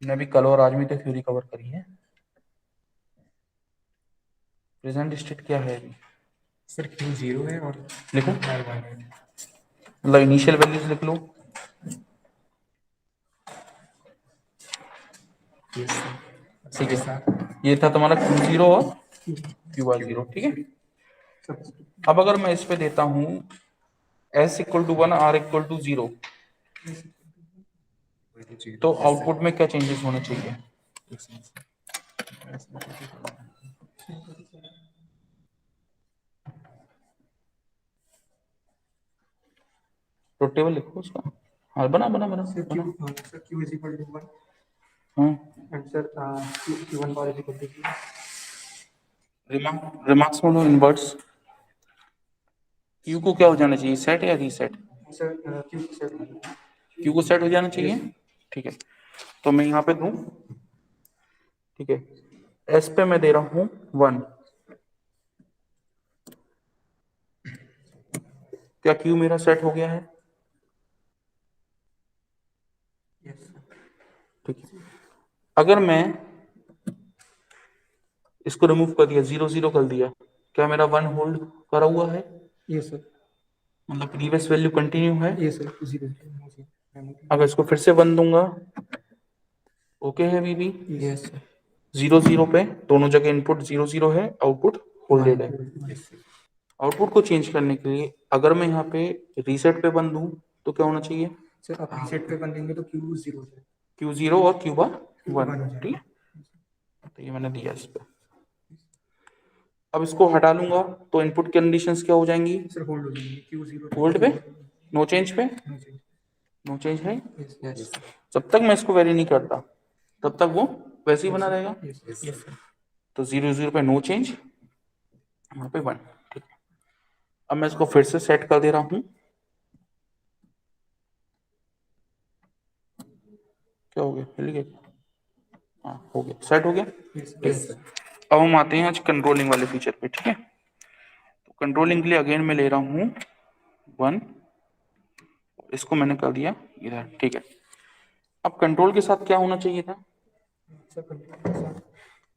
मैंने अभी कल और आज में तो थ्योरी कवर करी है, प्रेजेंट स्टेट क्या है अभी?
सर Q 0 है और
लिखो,
R 1 है।
मतलब इनिशियल वैल्यूज लिख लो।
Yes sir. ठीक है सर।
ये था तुम्हारा Q0 और QR0, ठीक है। अब अगर मैं इस पे देता हूँ S = 1 R = 0, तो आउटपुट में क्या चेंजेस होने चाहिए? तो टेबल लिखो उसका। हाँ बना बना बना
सर
बना।
Sir Q is equal to 1
हाँ
and sir Q1 bar is equal to 0।
Remarks में लो इनवर्ट्स। क्यू को क्या हो जाना चाहिए, सेट या reset?
Sir Q set
Q को सेट हो जाना चाहिए। ठीक है, तो मैं यहाँ पे दूं, ठीक है, एस पे मैं दे रहा हूँ 1। क्या क्यू मेरा सेट हो गया है?
यस
ठीक है, अगर मैं इसको रिमूव कर दिया, 0 0 कर दिया, क्या मेरा 1 होल्ड करा हुआ है?
यस सर
मतलब प्रीवियस वैल्यू कंटिन्यू है।
यस सर 0
अगर इसको फिर से 1 दूंगा, ओके है बीबी?
यस सर
0 0 पे दोनों जगह इनपुट 0 0 है, आउटपुट होल्डेड है। आउटपुट को चेंज करने के लिए अगर मैं यहाँ पे रीसेट पे 1 दूं तो क्या होना चाहिए?
सर आप रीसेट पे बन देंगे तो Q 0 है।
क्यू 0 और क्यू बार 1।
वन हो जाएगा।
ठीक है, तो ये मैंने दिया इस पे। अब इसको हटा लूंगा तो इनपुट कंडीशंस क्या हो जाएंगी?
सर होल्ड हो जाएंगे Q 0
होल्ड पे, नो चेंज पे, नो चेंज है।
यस
जब तक मैं इसको वेरी नहीं करता तब तक वो वैसे ही बना रहेगा।
यस सर
तो 0 0 पे नो चेंज, यहाँ पे 1। ठीक है, अब मैं इसको फिर से सेट कर दे रहा हूँ। क्या हो गया, हिल गया? हाँ हो गया, सेट हो गया।
यस
अब हम आते हैं आज कंट्रोलिंग वाले फीचर पे। ठीक है, तो कंट्रोलिंग के लिए अगेन मैं ले रहा हूँ 1, इसको मैंने कर दिया इधर। ठीक है, अब कंट्रोल के साथ क्या होना चाहिए था?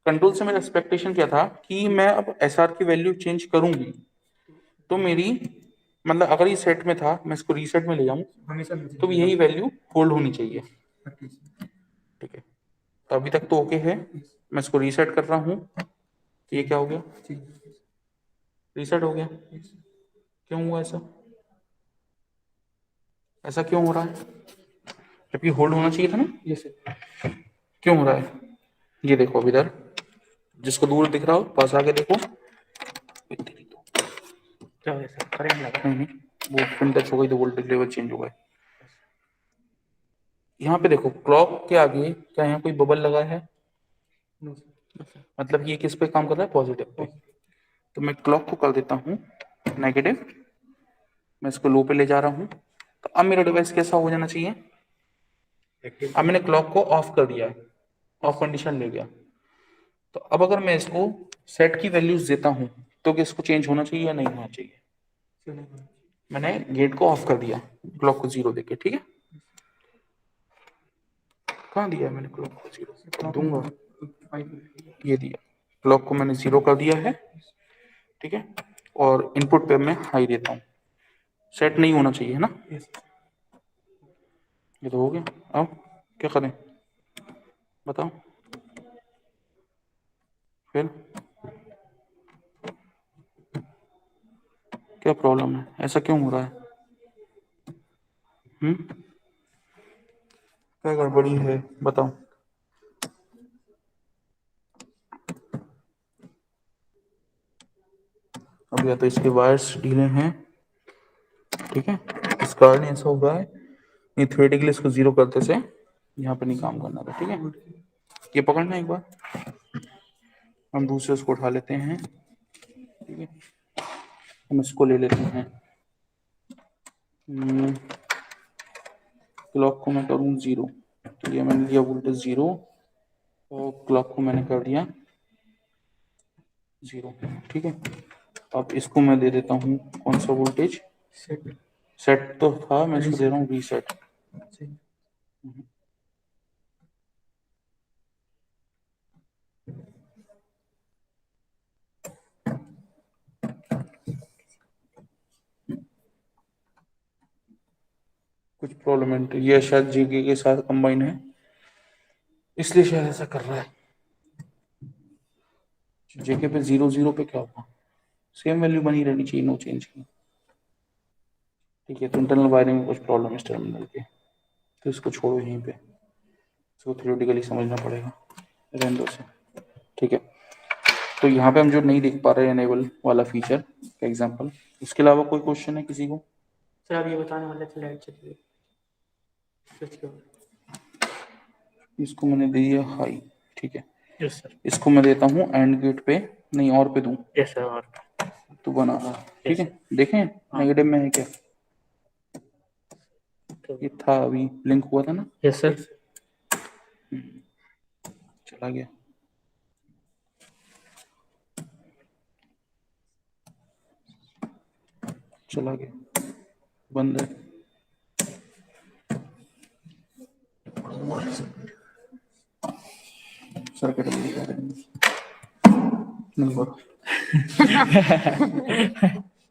कंट्रोल से मेरा एक्सपेक्टेशन क्या था कि मैं अब एसआर की वैल्यू चेंज करूंगी तो मेरी, मतलब अगर ये सेट में था मैं इसको रीसेट में ले जाऊं
हमेशा
तो भी यही वैल्यू होल्ड होनी चाहिए। ठीक है, तो अभी तक तो ओके है। मैं इसको रीसेट कर रहा हूँ तो ये क्या हो गया? रीसेट हो गया। क्यों हुआ ऐसा? ऐसा क्यों हो रहा है जबकि होल्ड होना चाहिए था ना?
यस
क्यों हो रहा है? ये देखो अब इधर, जिसको दूर दिख रहा हो पास आके देखो।
क्या हो गया सर, करंट लगा?
नहीं वो पिन टच हो गई तो वोल्टेज लेवल चेंज हो गए। यहाँ पे देखो क्लॉक के आगे क्या यहाँ कोई बबल लगा है? मतलब ये किस पे काम कर रहा है? Positive pay. तो मैं क्लॉक को कर देता हूँ नेगेटिव, मैं इसको लो पे ले जा रहा हूँ। तो अब मेरा डिवाइस कैसा हो जाना चाहिए? अब मैंने क्लॉक को ऑफ कर दिया है, ऑफ कंडीशन ले गया। तो अब अगर मैं इसको सेट की वैल्यूज देता हूँ तो क्या इसको चेंज होना चाहिए या नहीं होना चाहिए? मैंने गेट को ऑफ कर दिया क्लॉक को 0 देके। ठीक है, कहाँ दिया है मैंने क्लॉक को 0? दूंगा, ये दिया। क्लॉक को मैंने 0 कर दिया है। ठीक है, और इनपुट पे मैं हाई देता हूँ। सेट नहीं होना चाहिए है ना? ये तो हो गया। अब क्या करें बताओ फिर? क्या प्रॉब्लम है, ऐसा क्यों हो रहा है? क्या गड़बड़ी है बताओ? अब या तो इसके वायर्स ढीले हैं, ठीक है, इस कारण ऐसा हो रहा है। नहीं, थ्योरेटिकली इसको 0 करते से यहाँ पे नहीं काम करना था। ठीक है, ये पकड़ना एक बार, हम दूसरे उसको उठा लेते हैं। ठीक है, हम इसको ले लेते हैं। क्लॉक को मैं करूँ 0, तो ये मैंने लिया वोल्टेज 0 और क्लॉक को मैंने कर दिया 0। ठीक है, अब इसको मैं दे देता हूँ कौन सा वोल्टेज? सेट तो था, मैं इसको दे रहा हूँ रीसेट। कुछ प्रॉब्लम है, ये शायद जीके के साथ कंबाइन है इसलिए शायद ऐसा कर रहा है। जेके पे 0 0 पे क्या होगा? सेम वैल्यू बनी रहनी चाहिए, नो चेंज की। ठीक है, तो इंटरनल वायरिंग में कुछ प्रॉब्लम है इस टर्मिनल के, तो इसको छोड़ो यहीं पे। इसको थ्योरेटिकली समझना पड़ेगा, रहने दो से, ठीक है। तो यहाँ पे हम जो नहीं देख पा रहे हैं एनेबल वाला फीचर का एग्जांपल, उसके अलावा कोई क्वेश्चन है किसी को?
सर आप ये बताने वाले थे लाइट चली गई। स्विच क्यों?
इसको मैंने दे दिया हाई, ठीक है।
Yes sir.
इसको मैं देता हूँ एंड गेट पे, नहीं और पे दूं
यस सर। और
तो बना रहा, ठीक है। देखें नेगेटिव में है क्या, ये था अभी ब्लिंक हुआ था ना,
यस सर।
चला गया। चला गया, बंद है। सर्किट नहीं बोलो,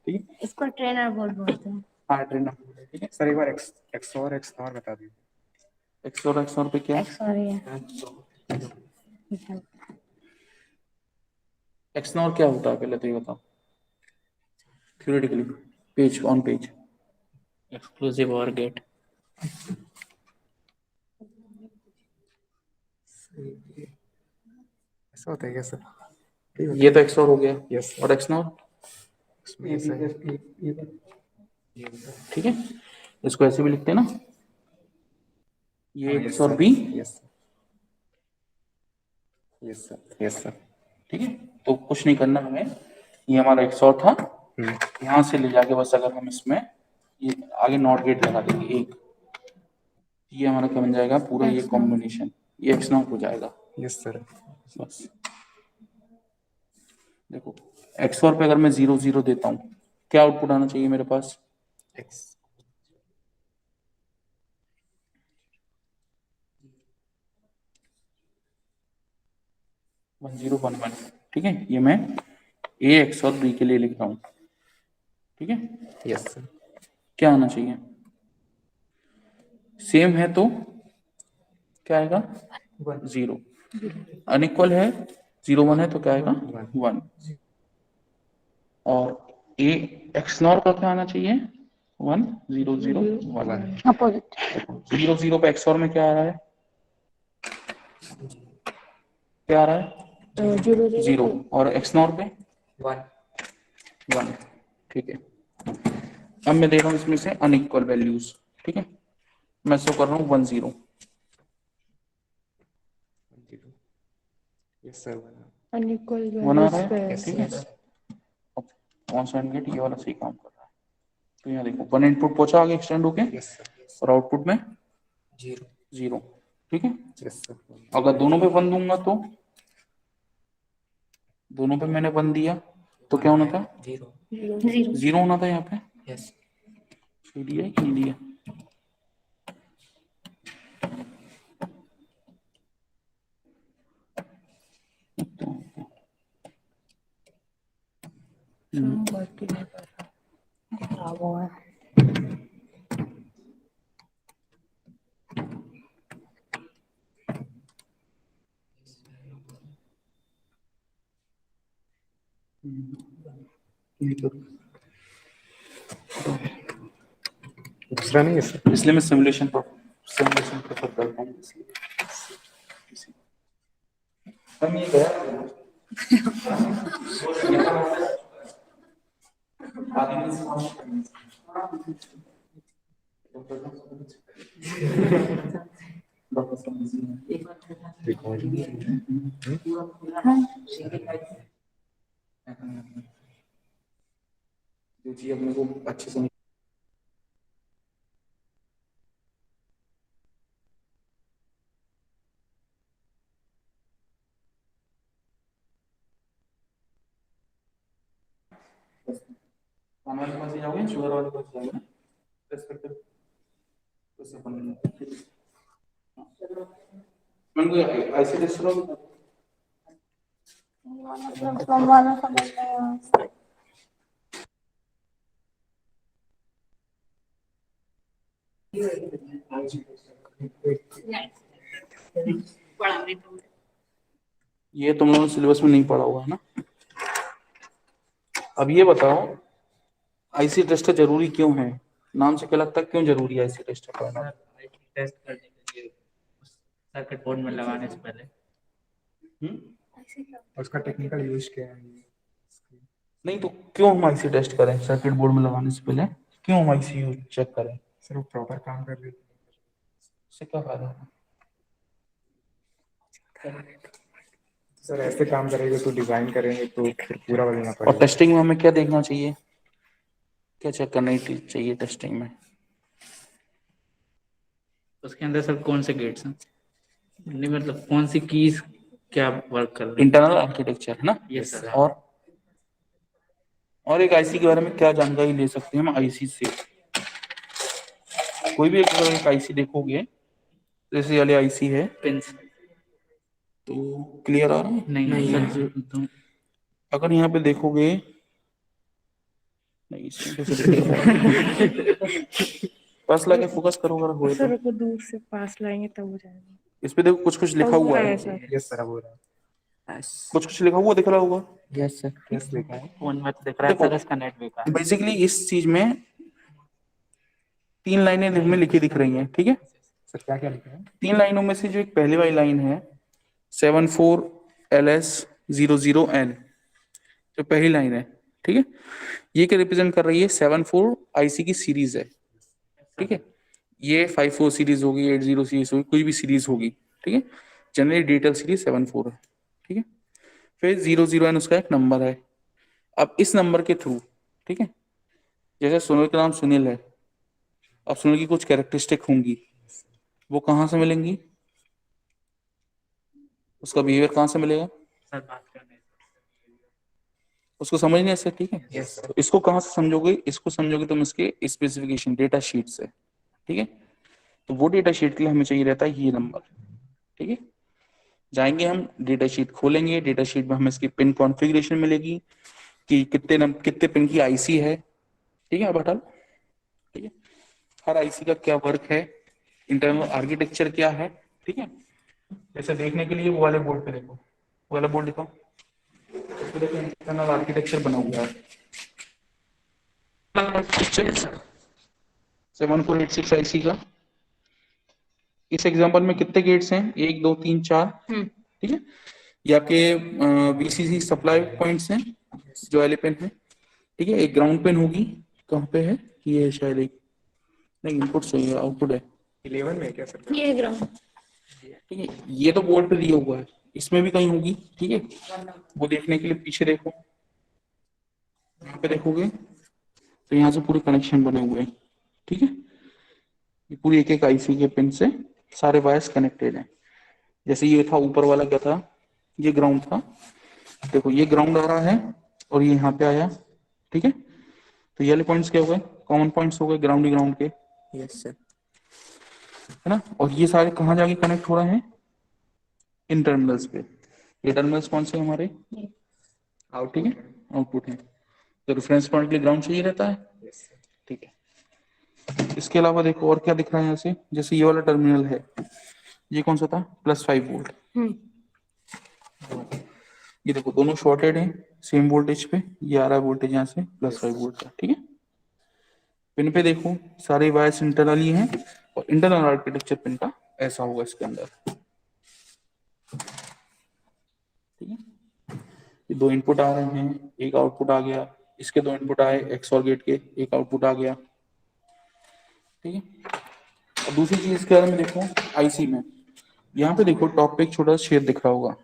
ठीक है।
इसको ट्रेनर बोलते हैं।
हाँ ट्रेनर, ठीक है।
सर एक बार एक्स और बता दीजिए।
एक्स और पे क्या है?
सॉरी
एक्स और क्या होता है पहले तो ये बताओ theoretically, page on page.
Exclusive और गेट।
ऐसा होता है क्या सर?
ये तो एक्स और हो गया,
यस
और एक्स नॉर,
इसमें ऐसा है।
ठीक है। इसको ऐसे भी लिखते हैं ना, ये
हाँ,
XOR B,
yes sir, yes sir.
ठीक है। तो कुछ नहीं करना हमें, ये हमारा एक्स और था, यहाँ से ले जाके बस अगर हम इसमें ये आगे नॉट गेट लगा देंगे एक, ये हमारा क्या बन जाएगा पूरा ये कॉम्बिनेशन, ये एक्स नॉट हो जाएगा।
Yes sir.
बस देखो एक्स और पे अगर मैं 0 0 देता हूँ, क्या आउटपुट आना चाहिए मेरे पास?
एक्स
1 0 1 1, ठीक है। ये मैं ए एक्स और बी के लिए लिख रहा हूँ, ठीक है।
Yes sir.
क्या आना चाहिए? सेम है तो क्या आएगा? 0। अनइक्वल है 0 1 है तो क्या आएगा? 1। और ए एक्स नॉर का क्या आना चाहिए? 1 0 0 1।
अपोजिट
0 0 पे एक्स और में क्या आ रहा है? क्या आ रहा है? 0। और एक्स नॉर पे 1, ठीक है। अब मैं दे रहा हूं इसमें से अनइक्वल वैल्यूज, ठीक है। मैं शो कर रहा हूँ 1 0,
यस सर।
अनइक्वल
1 आ रहा है,
वैल्यूज
ठीक है। अब कौन सा गेट, ये वाला सही काम कर रहा है। तो यहाँ देखो 1 इनपुट पहुंचा आगे एक्सटेंड होके,
यस सर।
और आउटपुट में 0, ठीक है।
Yes sir.
अगर दोनों पे 1 दूंगा तो, दोनों पे मैंने 1 दिया तो क्या होना था? 0 होना था यहाँ पे।
यस
सही दिया कि नहीं दिया?
खराब हुआ है।
दूसरा नहीं है सर।
इसलिए मैं सिमुलेशन प्रेफर करता हूँ। हम ये गया जो चीज अपने को अच्छे से पान वाले के पास ही जाओगे, शुगर वाले के पास जाओगे ना, रेस्पेक्टिव तो से अपन मैं को ऐसे टेस्ट करो।
वाला समझ में आया।
ये तुम लोगों ने सिलेबस में नहीं पढ़ा हुआ है ना। अब ये बताओ आईसी टेस्टर जरूरी क्यों है? नाम से क्या लगता है क्यों जरूरी है आईसी टेस्टर पढ़ना?
टेस्ट करने के लिए सर्किट बोर्ड में लगाने से पहले।
और उसका टेक्निकल यूज क्या है?
नहीं तो क्यों हम आईसी टेस्ट करें सर्किट बोर्ड में लगाने से पहले? क्यों हम आईसी चेक करें?
सर वो प्रॉपर काम कर रही है।
इससे क्या फायदा है?
सर ऐसे काम करेंगे तो डिजाइन करेंगे तो फिर पूरा बदलना
और
पड़ेगा।
टेस्टिंग में हमें क्या देखना चाहिए, क्या चेक करना चाहिए टेस्टिंग में?
उसके अंदर सर कौन से गेट्स हैं, नहीं मतलब कौन सी कीज क्या वर्क कर रही है?
इंटरनल आर्किटेक्चर है ना।
Yes sir.
और एक आईसी के बारे में क्या जानकारी ले सकते हैं हम आईसी से? कोई भी एक आईसी देखोगे, जैसे वाले आईसी है
पिंस
तो क्लियर आ रहा है?
नहीं सर जो
अगर यहाँ पे देखोगे, नहीं इसमें कैसे दिखेगा? पास लाके फोकस करो अगर होए
सर
तो।
को दूर से पास लाएंगे तब हो जाएगा।
इस पे देखो कुछ कुछ लिखा
अब
हुआ है,
सर।
यस सर, अब हो रहा है।
कुछ कुछ लिखा हुआ दिख रहा होगा।
यस सर
यस लिखा है।
फोन में तो दिख रहा है
देखो।
सर, इसका नेट बेकार है।
बेसिकली इस चीज में 3 लाइनें हमें लिखी दिख रही हैं, ठीक है।
सर क्या क्या लिखा है?
3 लाइनों में से जो एक पहली वाली लाइन है 74LS00N, जो पहली लाइन है, ठीक है, ये क्या रिप्रेजेंट कर रही है? 74 आईसी की सीरीज है, ठीक है। ये 54 सीरीज होगी, 80 सीरीज होगी, कोई भी सीरीज होगी, ठीक है। जनरली डिजिटल सीरीज 74 है, ठीक है। फिर 00N उसका एक नंबर है। अब इस नंबर के थ्रू, ठीक है, जैसे सुनील का नाम सुनील है, अब सुनील की कुछ कैरेक्टरिस्टिक होंगी, वो कहाँ से मिलेंगी? उसका बिहेवियर कहाँ से मिलेगा?
सर बात करने
उसको समझने से, ठीक है।
Yes sir.
तो इसको कहाँ से समझोगे? इसको समझोगे तुम इसके स्पेसिफिकेशन डेटा शीट से, ठीक है। तो वो डेटा शीट के लिए हमें चाहिए रहता है ये नंबर, ठीक है। जाएंगे हम डेटा शीट खोलेंगे, डेटा शीट में हमें इसकी पिन कॉन्फ़िगरेशन मिलेगी कि कितने पिन की आईसी है, ठीक है बटा, ठीक है। हर आईसी का क्या वर्क है, इंटरनल आर्किटेक्चर क्या है, ठीक है। जैसे देखने के लिए वो वाले बोर्ड पे देखो, वो वाला बोर्ड दिखाओ, उस पे देखो इंटरनल आर्किटेक्चर बना हुआ है 7486 आईसी का। इस एग्जांपल में कितने गेट्स हैं? 1 2 3 4, ठीक है। ये आपके वीसीसी सप्लाई पॉइंट्स हैं जो एल पिन है, ठीक है। एक ग्राउंड पिन होगी, कहाँ पे है ये? शायद एक, नहीं इनपुट सही है, आउटपुट है
11 में है क्या सर?
ये ग्राउंड
ठीक है। ये तो बोर्ड पे दिया हुआ है, इसमें भी कहीं होगी, ठीक है। वो देखने के लिए पीछे देखो, यहाँ पे देखोगे तो यहाँ से पूरे कनेक्शन बने हुए हैं, ठीक है। ये पूरी एक एक आईसी के पिन से सारे वायर्स कनेक्टेड हैं। जैसे ये था ऊपर वाला, क्या था? ये ग्राउंड था, देखो ये ग्राउंड आ रहा है और ये यहाँ पे आया, ठीक है। तो ये वाले पॉइंट्स क्या हो गए? कॉमन पॉइंट्स हो गए ग्राउंड ग्राउंड के,
यस सर।
है ना। और ये सारे कहाँ जाके कनेक्ट हो रहे हैं? इन टर्मिनल्स पे। ये टर्मिनल्स कौन से हमारे? आउट, ठीक है, आउटपुट है। तो रेफरेंस पॉइंट के लिए ग्राउंड चाहिए रहता है, ठीक है। इसके अलावा देखो और क्या दिख रहा है यहाँ से, जैसे ये वाला टर्मिनल है, ये कौन सा था? +5 वोल्ट। ये देखो दोनों शॉर्टेड हैं सेम वोल्टेज पे, ये आ रहा है वोल्टेज यहाँ से +5 वोल्ट का, ठीक है। पिन पे देखो सारे वायर्स इंटरनली हैं और इंटरनल आर्किटेक्चर पिन का ऐसा होगा इसके अंदर, ठीक है। ये 2 इनपुट आ रहे हैं, एक आउटपुट आ गया, इसके 2 इनपुट आए XOR गेट के, एक आउटपुट आ गया, ठीक है। और दूसरी चीज के बारे में देखो आईसी में, यहाँ पे देखो टॉप पे एक छोटा सा छेद दिख रहा होगा,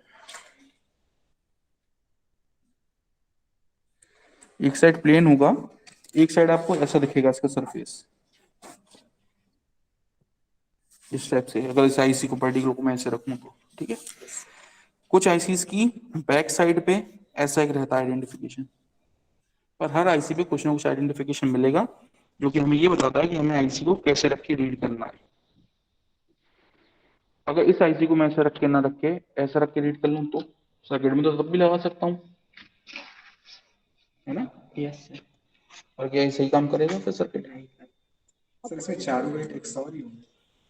एक साइड प्लेन होगा, एक साइड आपको ऐसा दिखेगा इसका सरफेस, इस टाइप से। अगर इस आईसी को पर्टिकुलर को मैं ऐसे रखूं तो, ठीक है। कुछ आईसीज की बैक साइड पे ऐसा एक रहता है आइडेंटिफिकेशन, पर हर आईसी पे कुछ ना कुछ आइडेंटिफिकेशन मिलेगा जो कि हमें ये बताता है कि हमें आईसी को कैसे रख के रीड करना है। अगर इस आईसी को मैं ऐसा रख के ना रख के ऐसा रख के रीड कर लूं तो सर्किट में तो तब भी लगा सकता हूँ, है ना।
Yes sir.
और क्या ये सही काम करेगा फिर सर्किट?
सर इसमें चारों गेट एक सौ ही होंगे,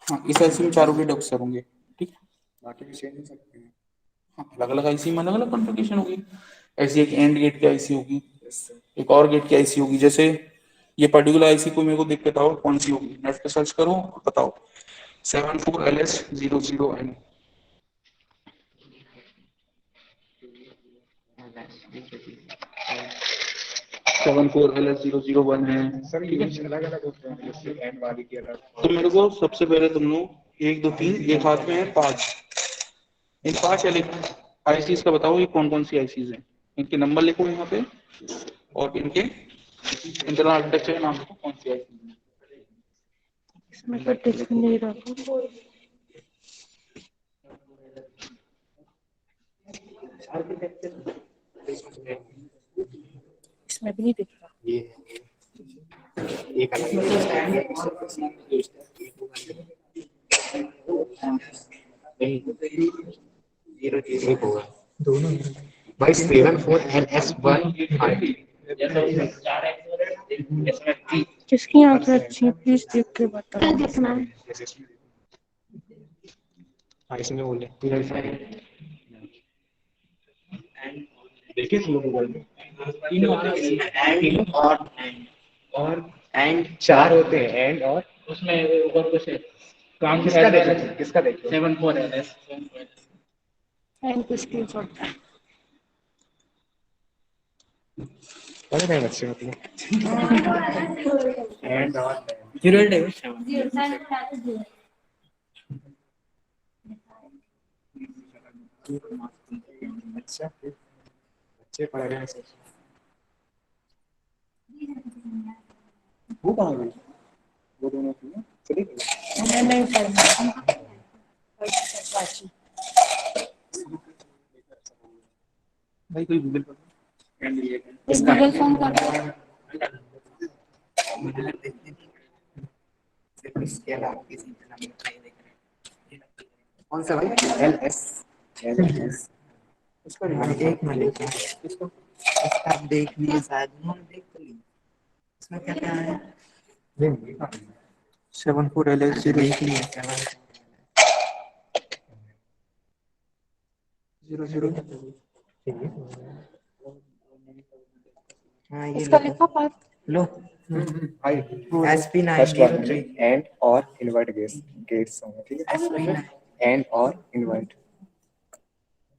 हाँ, इस आईसी में 4 गेट अक्सर होंगे, ठीक है।
बाकी भी चेंज हो सकते हैं।
हाँ, अलग अलग आईसी में अलग अलग कॉन्फ़िगरेशन होगी। ऐसी एक एंड गेट की आईसी होगी,
यस सर।
एक और गेट की आईसी होगी। जैसे ये पर्टिकुलर आईसी को मेरे को देख के बताओ कौन सी होगी, नेट पे सर्च करो और बताओ। 74LS00N, 74LS001 है।
सर ये अलग अलग होते हैं, जैसे एंड वाली की अलग।
तो मेरे को सबसे पहले तुम लोग 1 2 3 एक हाथ में है 5, इन 5 आईसीज का बताओ ये कौन कौन सी आईसीज हैं, इनके नंबर लिखो यहाँ पे और इनके इंटरनल आर्किटेक्चर नाम लिखो कौन सी आईसी है।
इसमें तो दिख नहीं रहा। इसमें भी नहीं दिख रहा।
ये एक अलग एक होगा दोनों भाई 74LS1
किसकी आंखें अच्छी हैं प्लीज देख के बताओ। देखना है
इसमें बोले देखिए तुम लोग गूगल में और एंड 4 होते हैं एंड और
उसमें ऊपर कुछ है काम
किसका देखो
74LS
एंड को स्क्रीनशॉट।
पढ़ रहे हैं बच्चे मतलब एंड और
087
अच्छा बच्चे पढ़ रहे हैं सर। वो कहाँ गई वो दोनों चली गई।
मैं नहीं पढ़ना।
भाई कोई गूगल पर
गूगल फोन कर
कौन सा भाई LS इसको एक मिनट इसको
इसका देख लिए शायद हम देख तो लिए इसमें क्या क्या है
74LS
देख लिए
00
हाँ ये
इसका लिखा पास।
लो
भाई
SP9
फर्स्ट वन में एंड और इन्वर्ट गेट्स होंगे ठीक है
SP9
एंड और इन्वर्ट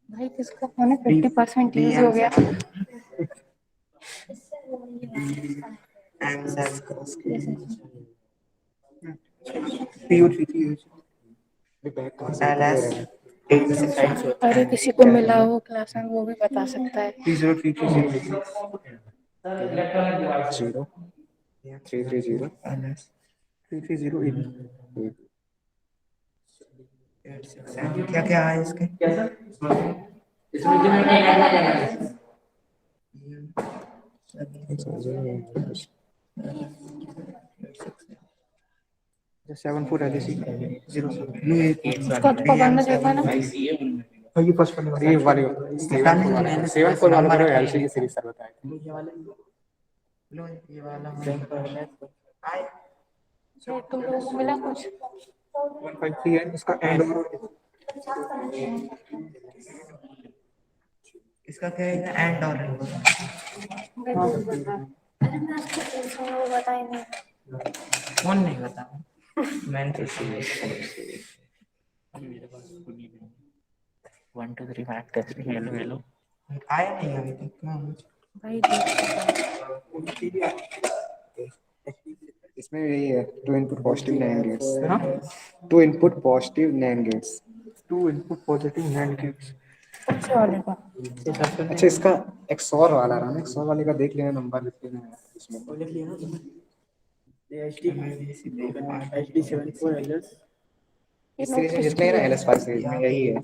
भाई किसका फोन है 50% यूज हो गया। अरे किसी को मिला हो क्लास में वो भी बता सकता है।
3033
0 330
3308
क्या क्या है इसके74
LSE 0
उसका तो पकड़ना देखा ना।
ये फर्स्ट वाले
ये वाले 74 वाला करो LC की सीरीज सर बताए
ये वाला लो ये वाला
तो तुम लोगों को मिला कुछ।
153 है इसका एंड और
इसका क्या है एंड और
बताए नहीं।
कौन नहीं बता मैंने तो
one two three five test hello hello
आया नहीं अभी तक
भाई
इसमें यही है 2 इनपुट पॉजिटिव NAND गेट्स है ना 2 input positive NAND gates
2 input positive NAND gates.
कौन से वाले का।
अच्छा इसका XOR वाला रहा ना XOR वाले का देख लेना नंबर लिख लेना इसमें
वो लिख लिया ना HD74LS
इस सीरीज में जितने हैं ना LS5 सीरीज में यही है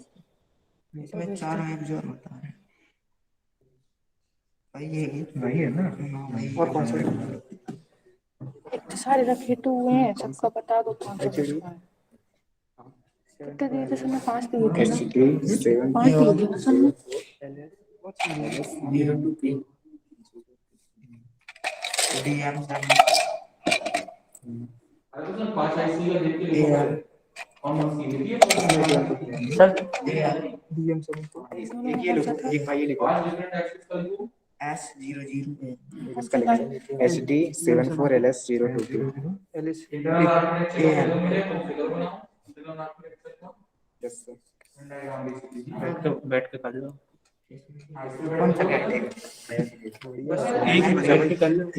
इसमें चारों एक जोड़ होता है
वही है ना
और कौन सा
इतने सारे रखे तो हुए हैं सबका बता दो कौन सा किसका है। कितने दिए थे सबने 5 दिए थे ना।
HD 7
5 दिए थे ना सबने।
023 DM
सर
एक ये लिखो एक भाई ये लिखो
S00
इसका लिखो HD 74LS022 यस सर
बैठ के कर लो
कौन सा कैटेगरी?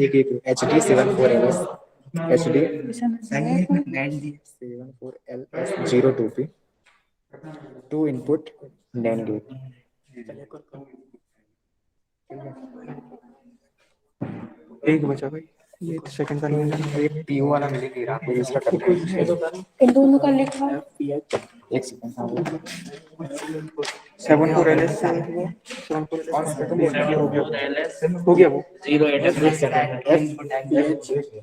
एक HD 74LS HD 74LS02P 2 input NAND gate।
एक बचा भाई, ये सेकंड का नहीं है,
ये PO वाला मिल गया आपको, दूसरा करना है।
इन दोनों का लिखा है।
एक सेकंड, हाँ वो
74LS हो गया वो।
08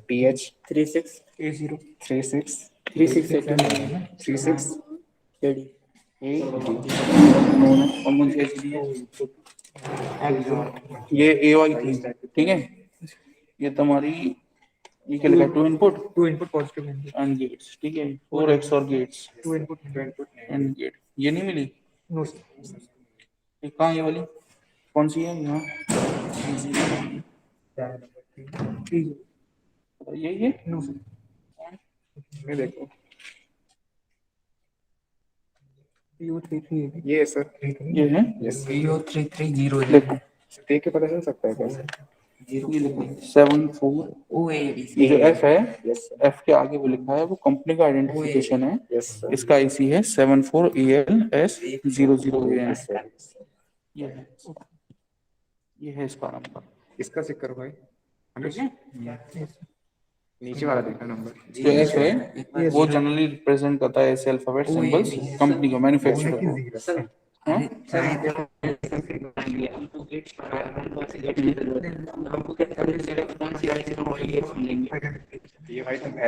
PH
36
A0
36
36
AD
और मुझे ये ए वाई थी, ठीक है। ये तुम्हारी, ये क्या लिखा है, 2 input
2 input positive
AND gates, ठीक है, 4 XOR gates
2 input
AND gate. ये नहीं मिली,
नो
ये कहाँ, ये वाली कौन सी है यहाँ, ये
नो मैं देखो PO33 ये है सर,
ये है,
यस PO 330
देखो
देख के पता चल सकता है कैसे?
ये देखो 74, ये जो F है, F के आगे वो लिखा है, वो कंपनी का आइडेंटिफिकेशन है।
यस सर,
इसका IC है 74ELS00AN। ये है इसका नंबर।
इसका चेक करो भाई, नीचे वाला देखना नंबर।
जो F है वो जनरली रिप्रेजेंट करता है ऐसे अल्फाबेट सिंबल्स कंपनी को, मैन्युफैक्चरर को। हाँ?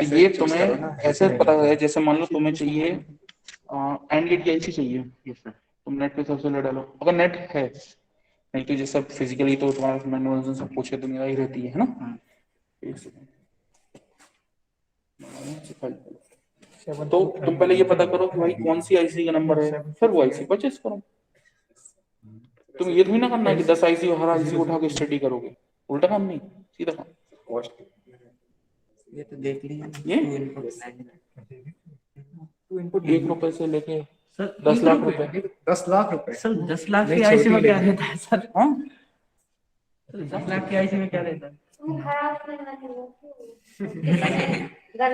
तो ये तुम्हें ऐसे पता है, जैसे मान लो तुम्हें चाहिए एंड गेट की IC चाहिए, तुम नेट पे सबसे ले डालो, अगर नेट है, नहीं तो जैसे फिजिकली तो तुम्हारा मैनुअल सब पूछे तो निगाह ही रहती है ना। एक सेकंड, तो तुम पहले ये पता करो कि भाई कौन सी IC का नंबर है, फिर वो IC परचेस करो। तुम ये भी ना करना है कि 10 IC हर IC उठा के स्टडी करोगे, उल्टा काम नहीं, सीधा काम।
ये तो देख लिया
ये
2 इनपुट
1 रुपए से लेके
सर
10 लाख रुपए।
10 लाख रुपए
सर 10 लाख की आईसी में क्या रहता है सर?
हाँ
10 लाख की आईसी में क्या रहता है?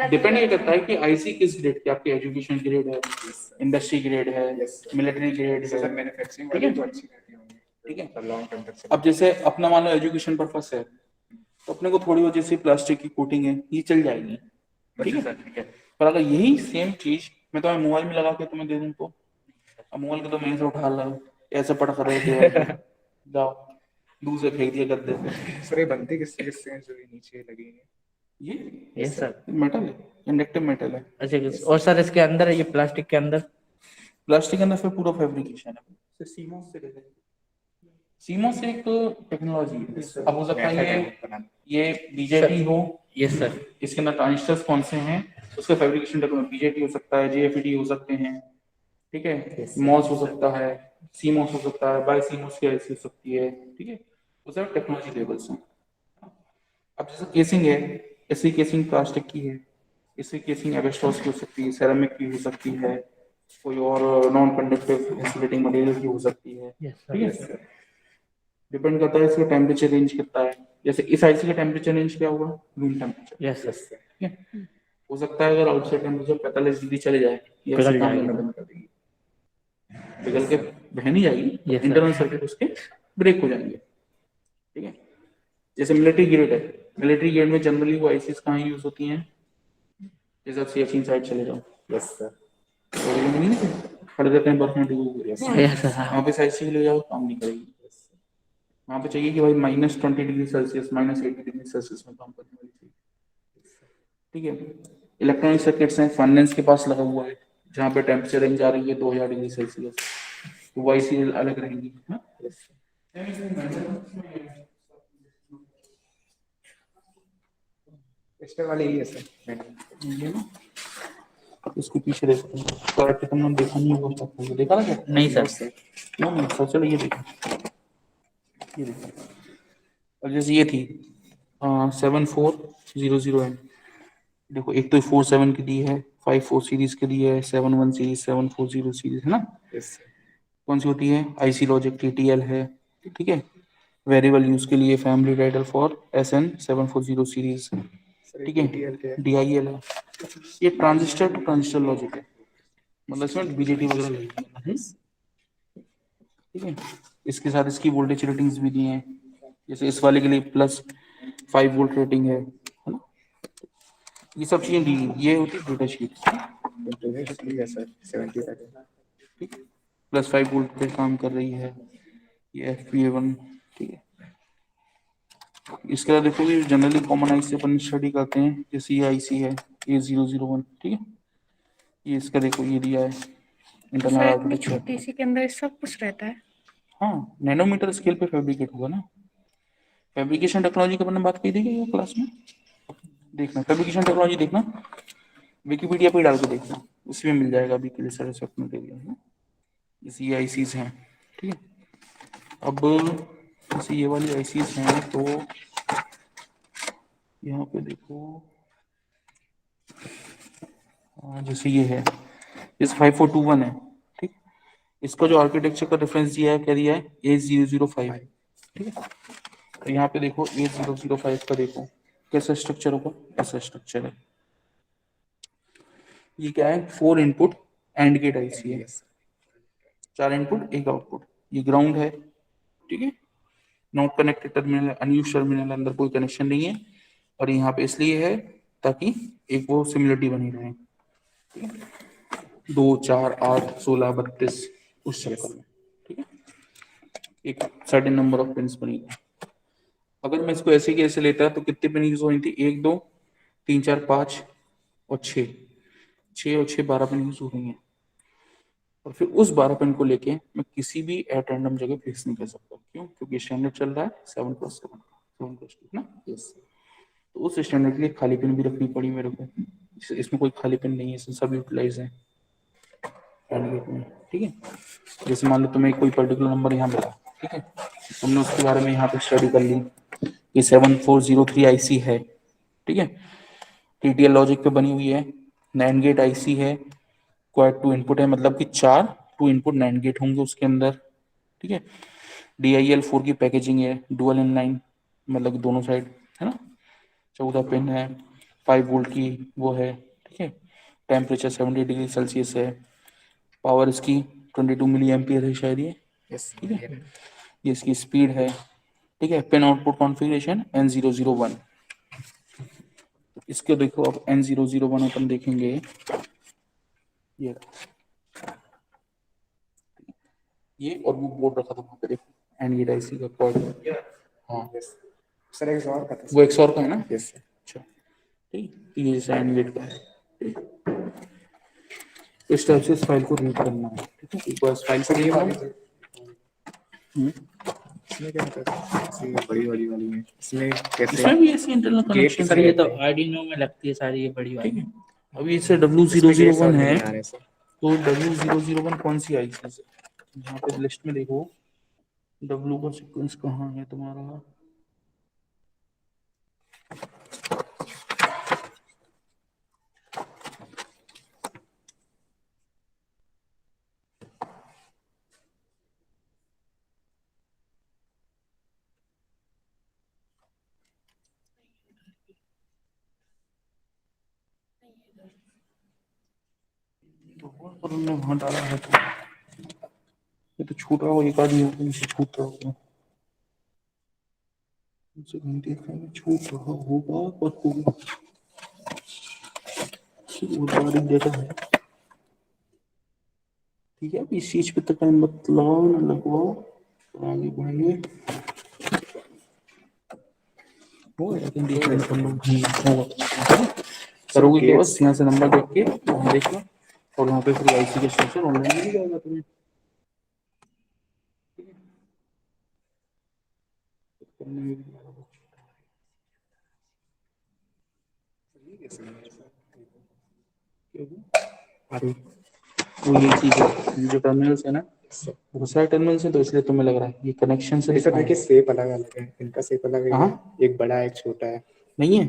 डिपेंड ये करता है कि IC किस ग्रेड की, आपकी एजुकेशन ग्रेड है, इंडस्ट्री ग्रेड है, मिलिट्री ग्रेड
सर
है,
मैन्युफैक्चरिंग
ठीक है?
तो अच्छी रहती होंगी,
ठीक है।
लॉन्ग टर्म तक
अब जैसे अपना मान लो एजुकेशन पर्पस है, तो अपने को थोड़ी बहुत जैसे प्लास्टिक की कोटिंग है ये चल जाएगी, ठीक है। पर अगर यही सेम चीज मैं तुम्हें मोबाइल में लगा के तुम्हें दे दूं, तो अब मोबाइल को तो मैं से उठा लो, ऐसे पड़ कर रहे थे, जाओ दूर से फेंक दिया गद्दे पे।
सर ये बनती किससे किससे हैं जो ये नीचे लगी है?
ये
यस सर।
मेटल है, इंडक्टिव मेटल है।
अच्छा, और सर इसके अंदर, ये प्लास्टिक के अंदर
प्लास्टिक के अंदर फिर पूरा फैब्रिकेशन है।
सर सीमोस से लेते हैं।
सीमोस एक टेक्नोलॉजी है, अब हो सकता है ये BJT हो,
यस सर।
इसके अंदर ट्रांजिस्टर्स कौन से हैं, उसका फैब्रिकेशन BJT हो सकता है, JFET हो सकते हैं, ठीक है, मॉस हो सकता है, सीमोस हो सकता है, बाय सीमोस की IC हो सकती है, ठीक है, वो सब टेक्नोलॉजी लेवल्स हैं। अब जैसे केसिंग है, ऐसी केसिंग प्लास्टिक की है, इसी केसिंग एबेस्टॉस की हो सकती है, सेरामिक की हो सकती है, कोई और नॉन कंडक्टिव इंसुलेटिंग मटेरियल की हो सकती है, ठीक है। डिपेंड करता है इसका टेम्परेचर रेंज कितना है, जैसे इस IC का टेम्परेचर रेंज क्या होगा, रूम टेम्परेचर,
यस सर।
ठीक है। हो सकता है अगर आउटसाइड टेम्परेचर 45 डिग्री चले जाए, ये
पिघल
ऐसे काम
जाएगी।
करना बंद कर देगी, पिघल के बह नहीं जाएगी,
Yes, sir.
इंटरनल सर्किट उसके ब्रेक हो जाएंगे, ठीक है। जैसे मिलिट्री ग्रेड है, मिलिट्री ग्रेड में जनरली वो ICs कहाँ यूज होती हैं, जैसे आप सियाचिन साइड चले जाओ,
यस सर,
खड़े रहते हैं बर्फ में डूबे हुए,
यस सर।
वहाँ पे IC ले जाओ काम नहीं करेगी, वहाँ पे चाहिए कि भाई -20 डिग्री सेल्सियस, -80 डिग्री सेल्सियस में काम करने वाली चाहिए, ठीक है। इलेक्ट्रॉनिक सर्किट्स हैं, फर्नेस के पास लगा हुआ है, जहाँ पे टेम्परेचर रेंज आ रही है 2000 डिग्री सेल्सियस, तो वो IC अलग रहेंगी, हाँ?
एक्स्ट्रा वाले ही है सर।
ये ना, इसके पीछे देखो, करेक्ट तुमने देखा नहीं होगा, तो देखा ना क्या?
नहीं सर।
नहीं सर, चलो ये देखो, ये देखो, अब जैसे ये थी 7400M, देखो एक तो 47 की दी है, 54 सीरीज के दी है, 71 सीरीज, 740 सीरीज है ना।
Yes sir.
कौन सी होती है, IC लॉजिक TTL है, ठीक है। वेरिएबल यूज के लिए family title for SN740 series, ठीक है। DIL है, ये ट्रांजिस्टर टू ट्रांजिस्टर लॉजिक है, मतलब इसमें BJT वगैरह लगेगा, ठीक है। इसके साथ इसकी वोल्टेज रेटिंग्स भी दी हैं, जैसे इस वाले के लिए +5 वोल्ट रेटिंग है ना। ये सब चीजें दी हैं, ये होती है डेटा शीट, ठीक है। +5 वोल्ट पे काम कर रही है ये FPA1, ठीक है। इसके बाद देखो ये जनरली कॉमन आई से अपन स्टडी करते हैं, जैसे ये IC है A001, ठीक है। ये इसका देखो ये दिया है इंटरनल
सर इतनी
आर्किटेक्चर।
छोटी सी के अंदर सब कुछ रहता है।
हाँ, नैनोमीटर स्केल पे फैब्रिकेट होगा ना। फैब्रिकेशन टेक्नोलॉजी की अपन ने बात की थी क्या क्लास में, देखना फैब्रिकेशन टेक्नोलॉजी देखना, विकिपीडिया पे डाल के देखना, उसमें मिल जाएगा अभी के लिए सारे सब मटेरियल है, जैसे ये ICs हैं, ठीक है। अब जैसे ये वाली ICs हैं तो यहाँ पे देखो, जैसे ये है, इस 5421 है, ठीक। इसका जो आर्किटेक्चर का रेफरेंस दिया है, क्या दिया है, A005, ठीक है। तो यहाँ पे देखो A005 का देखो कैसा स्ट्रक्चर होगा, ऐसा स्ट्रक्चर है। ये क्या है, 4 इनपुट एंड गेट IC है, 4 इनपुट 1 आउटपुट। ये ग्राउंड है, ठीक है, not connected terminal, unused terminal, अंदर कोई कनेक्शन नहीं है। और यहाँ पे इसलिए है ताकि एक वो सिमिलरिटी बनी रहे, ठीक है। 2 4 8 16 32 उस सर्कल में, ठीक है, एक सर्टेन नंबर ऑफ पिन्स बनी है। अगर मैं इसको ऐसे कैसे लेता तो कितने पिन यूज होनी थी, 1 2 3 4 5 और 6, 6 और 6 12 पिन यूज हो रही हैं। और फिर उस 12 पिन को लेके मैं किसी भी एट रैंडम जगह फिक्स नहीं कर सकता, क्यों, क्योंकि स्टैंडर्ड चल रहा है 7+7 ना, यस। तो उस स्टैंडर्ड के लिए खाली पिन भी रखनी पड़ी मेरे को, इसमें कोई खाली पिन नहीं है, इसमें सब यूटिलाइज है कैंडिडेट में, ठीक है। जैसे मान लो तुम्हें कोई पर्टिकुलर नंबर यहाँ मिला, ठीक है, तुमने उसके बारे में यहाँ पे स्टडी कर ली, ये 7403 IC है, ठीक है, TTL लॉजिक पे बनी हुई है, नैंड गेट IC है, क्वाड 2 इनपुट है, मतलब कि 4 2 इनपुट नैंड गेट होंगे उसके अंदर, ठीक है। DIL4 की पैकेजिंग है, डुअल इनलाइन, मतलब दोनों साइड है ना, 14 पिन है, 5 वोल्ट की वो है, ठीक है। टेम्परेचर 70 डिग्री सेल्सियस है, पावर इसकी 22 मिली एम्पियर है शायद ये, ठीक है। ये इसकी स्पीड है, ठीक है। पिन आउटपुट कॉन्फ़िगरेशन N001, इसके देखो अब N001 अपन देखेंगे, ये और वो बोर्ड रखा था वहाँ पे देखो, एंड गेट IC का कॉर्ड, हाँ
सर एक और का था,
वो एक और का है ना,
यस।
अच्छा ठीक, तो ये जैसे एंड गेट का है, ठीक। इस टाइप से इस फाइल को रीड करना है, ठीक है। एक बार इस फाइल से
ये वाली इसमें क्या होता है, इसमें बड़ी वाली है, इसमें कैसे
इसमें भी ऐसे इंटरनल कनेक्शन
सर ये तो आर्डिनो में लगती है सारी ये बड़ी
ठीक
वाली।
है। अभी इससे W001 है, तो W001 कौन सी आई थी, यहाँ पे लिस्ट में देखो W का सीक्वेंस कहाँ है तुम्हारा, और हमने वहां डाला है, तो ये तो छूट रहा हो, एक आदमी से छूट रहा होगा, उनसे घंटे खाने छूट रहा होगा, पर होगा बहुत डेटा है, ठीक है। अब इस चीज पे तो टाइम मत लगाओ ना लगवाओ, तो आगे बढ़ेंगे, हो लेकिन देख लेंगे हम लोग, होगा करोगे कि बस यहाँ से नंबर देख के वहाँ देख लो, और वहाँ पे फिर IC के स्ट्रक्चर ऑनलाइन मिल जाएगा तुम्हें, करने में भी अरे वो ये चीज है, जो टर्मिनल्स है ना, बहुत सारे टर्मिनल्स हैं, तो इसलिए तुम्हें लग रहा है ये कनेक्शन से
सर देखिए शेप अलग अलग है, इनका शेप अलग है, एक बड़ा है एक छोटा है,
नहीं है,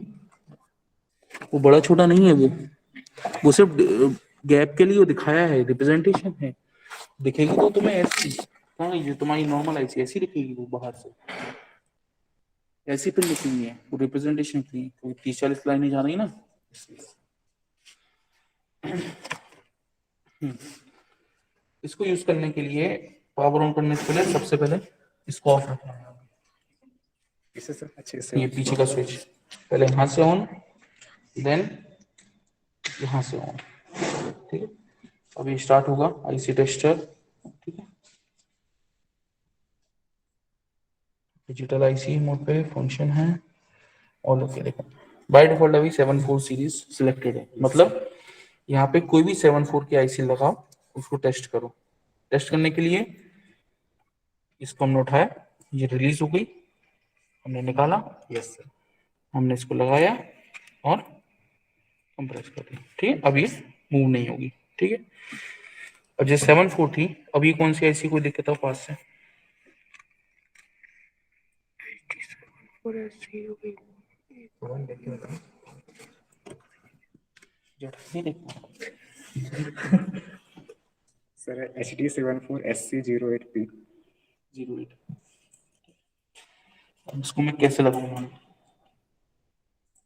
वो बड़ा छोटा नहीं है, वो सिर्फ गैप के लिए वो दिखाया है, रिप्रेजेंटेशन है, दिखेगी तो तुम्हें ऐसी कहाँ गई? जो तुम्हारी नॉर्मल आईसी ऐसी लिखेगी वो बाहर से, ऐसी पिन लिखेंगे, वो रिप्रेजेंटेशन की, क्योंकि 30-40 लाइनें जा रही है ना इसलिए। इसको यूज करने के लिए पावर ऑन करने से पहले सबसे पहले इसको ऑफ रखना है।
इसे सर अच्छे से
ये पीछे का स्विच पहले यहाँ से ऑन, देन यहाँ से ऑन, ठीक है। अभी स्टार्ट होगा आईसी टेस्टर, ठीक है। डिजिटल आईसी मोड पे फंक्शन है और ओके। देखो बाय डिफॉल्ट अभी 74 सीरीज सिलेक्टेड है, मतलब यहाँ पे कोई भी 74 की आईसी लगाओ, उसको टेस्ट करो। टेस्ट करने के लिए इसको हमने उठाया, ये रिलीज हो गई, हमने निकाला,
यस सर,
हमने इसको लगाया और कंप्रेस कर दिया, ठीक है। अब ये मूव नहीं होगी, ठीक है। अब जैसे 74 थी, अभी कौन सी आईसी कोई दिक्कत है पास से?
वन देखिए बताओ
नहीं देखो
सर, HD74SC08P
08। इसको मैं कैसे लगाऊंगा?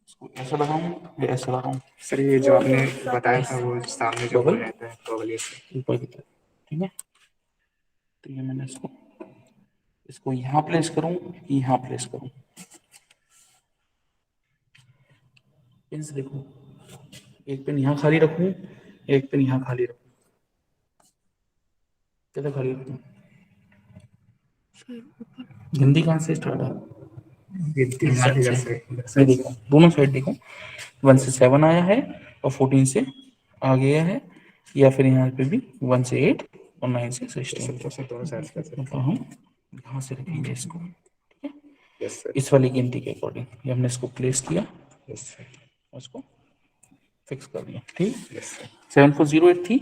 इसको ऐसा लगाऊं या ऐसा लगाऊं?
सर, ये जो आपने बताया था वो सामने जो
बबल?
रहता है बबल, ये सर।
ऊपर की तरफ, ठीक है। तो ये मैंने इसको यहाँ प्लेस करूं, यहाँ प्लेस करूं, पिन्स देखो, एक पिन यहाँ खाली रखूं, एक पिन यहाँ खाली रखूं, कैसे खाली रखूं? हिंदी कहाँ से स्टार्ट है?
सर, इधर से
ये देखो दोनों साइड देखो, 1 से 7 आया है और 14 से आ गया है, या फिर यहाँ पे भी 1 से 8 और 9 से 16।
सर दोनों साइड से सर।
तो हम यहाँ से रखेंगे इसको, ठीक है।
यस सर,
इस वाली गिनती के अकॉर्डिंग ये हमने इसको प्लेस किया,
यस सर,
उसको फिक्स कर दिया, ठीक।
यस सर,
7408 थी,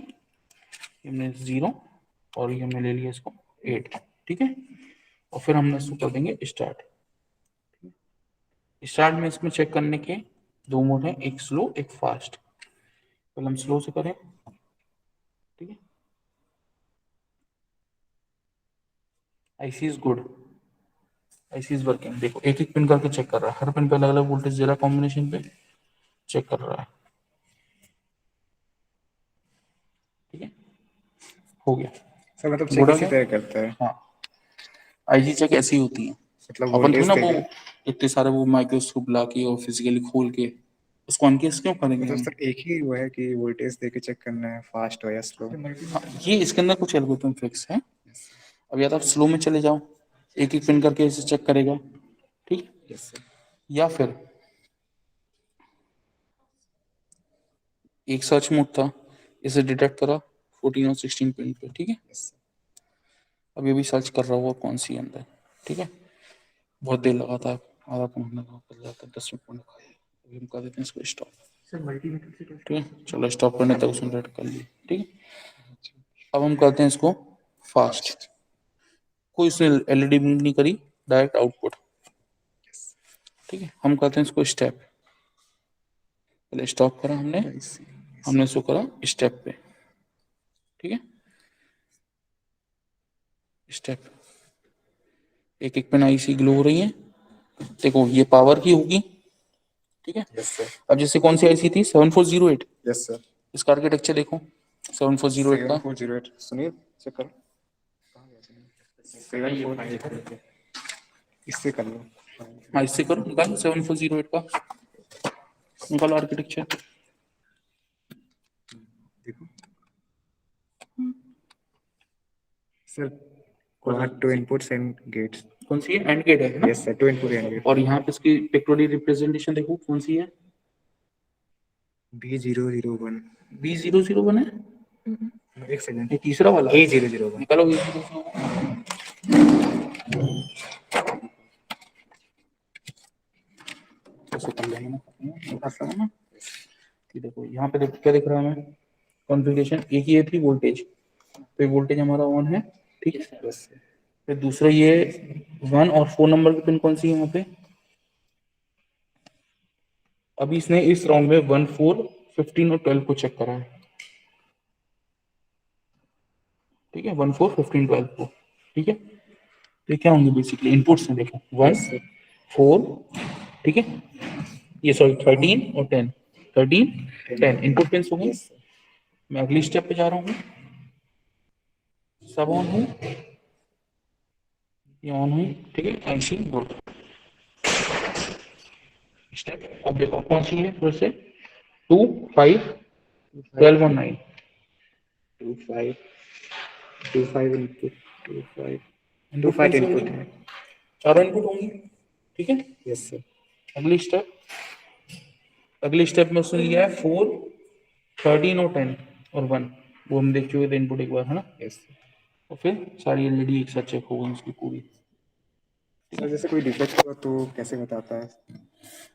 हमने 0 और ये हमने ले लिया इसको 8, ठीक है। और फिर हमने इसको कर देंगे स्टार्ट। स्टार्ट में इसमें चेक करने के दो मोड हैं, एक स्लो एक फास्ट। पहले हम स्लो से करें, ठीक है। IC is good, IC is working. देखो एक एक पिन करके चेक कर रहा है, हर पिन पे अलग अलग वोल्टेज दे रहा है, कॉम्बिनेशन पे चेक कर रहा है, ठीक है। हो गया
सर मतलब
गुड
चेक इसी तरह करता है,
हाँ, आईसी चेक ऐसी होती है।
मतलब
अपन थोड़ी
वोल्टेज
ना वो
देके।
इतने सारे वो माइक्रोस्कोप ला के और फिजिकली खोल के उसको अनकेस क्यों करेंगे
मतलब
हम?
सर एक ही वो है कि वोल्टेज देके चेक करना है, फास्ट हो या स्लो।
हाँ, ये इसके अंदर कुछ एल्गोरिथम फिक्स है। अब या तो आप स्लो में चले जाओ, एक एक पिन करके इसे चेक करेगा, ठीक।
यस सर,
या फिर एक सर्च मोड था, इसे डिटेक्ट करा 14 और 16 पिन पे, ठीक है।
यस सर,
अब ये भी सर्च कर रहा होगा कौन सी अंदर, ठीक है। बहुत देर लगा था, आधा घंटा लगा था, 10 मिनट लगा। अभी हम कर देते हैं इसको स्टॉप,
सर मल्टीमीटर से
ठीक है। चलो स्टॉप करने तक उसने रेड कर लिया, ठीक है। अब हम करते हैं इसको फास्ट, कोई उसने एलईडी ब्लिंक नहीं करी, डायरेक्ट आउटपुट, ठीक है। हम करते हैं इसको स्टेप, पहले स्टॉप करा हमने इसको करा स्टेप पे, ठीक है। स्टेप एक एक पिन आईसी ग्लो हो रही है, देखो ये पावर की होगी, ठीक है।
यस सर,
अब जैसे कौन सी आईसी थी 7408,
यस सर,
इसका आर्किटेक्चर देखो 7408 का
7408 सुनिए, चेक करो 7408 इससे कर लो।
हाँ इससे करो, निकालो 7408 का निकालो आर्किटेक्चर,
देखो सर, वहाँ 2 इनपुट्स एंड गेट्स।
कौन सी है? एंड गेट है ना?
Yes sir, 2 input AND gate.
और यहाँ पे इसकी पिक्टोरियल रिप्रेजेंटेशन देखो कौन सी है?
B001।
B001 है,
एक सेकंड,
ये तीसरा वाला
A001।
निकालो A001, ऐसे कर लेंगे ना। ये देखो यहाँ पे देखो क्या दिख रहा है हमें, कॉन्फ़िगरेशन एक ही थी वोल्टेज, तो वोल्टेज हमारा ऑन है, ठीक है। फिर दूसरा ये 1 और 4 नंबर की पिन कौन सी है वहाँ पे? अभी इसने इस राउंड में 1, 4, 15 और 12 को चेक करा है, ठीक है। 1, 4, 15, 12 को ठीक है, तो ये क्या होंगे बेसिकली इनपुट्स हैं, देखो 1 4, ठीक है, ये सॉरी 13 और 10, 13 10 इनपुट पिंस हो गए। मैं अगली स्टेप पे जा रहा हूँ, सब ऑन हूँ, ये ऑन हुई, ठीक है, ऐसी गुड स्टेप। अब देखो कौन सी है, फिर से 2 5 12 और 9,
2 5 2 5 इनपुट 2 5 2
इनपुट
5
पिंस
इनपुट
होंगी,
है।
चारों इनपुट होंगी, ठीक है।
Yes sir.
अगली स्टेप, अगली स्टेप में उसने लिया है 4 13 और 10 और 1, वो हम देख चुके थे इनपुट एक बार, है ना।
Yes sir.
और फिर सारी एलईडी एक साथ चेक हो गई उसकी पूरी,
सर जैसे कोई डिफेक्ट हुआ तो कैसे बताता है?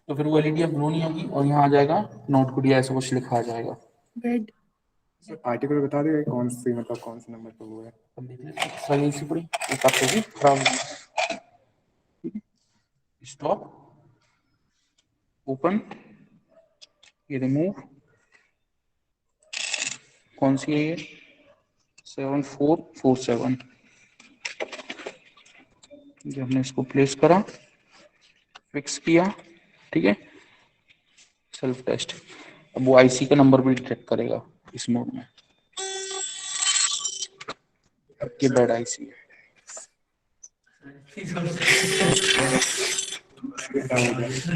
तो फिर वो एलईडी अब ग्लो नहीं होगी और यहाँ आ जाएगा नॉट गुड या ऐसा कुछ लिखा आ जाएगा।
बेड
सर पार्टिकुलर बता देगा कौन सी मतलब कौन से नंबर पे हुआ है?
अब देख लेते हैं, सारी ऐसी पड़ी एक आपको भी खराब होगी। स्टॉप, ओपन, ये रिमूव, कौन सी है ये 7447, जो हमने इसको प्लेस करा, फिक्स किया, ठीक है, सेल्फ टेस्ट। अब वो आईसी का नंबर भी डिटेक्ट करेगा इस मोड में, ये बेड आईसी है।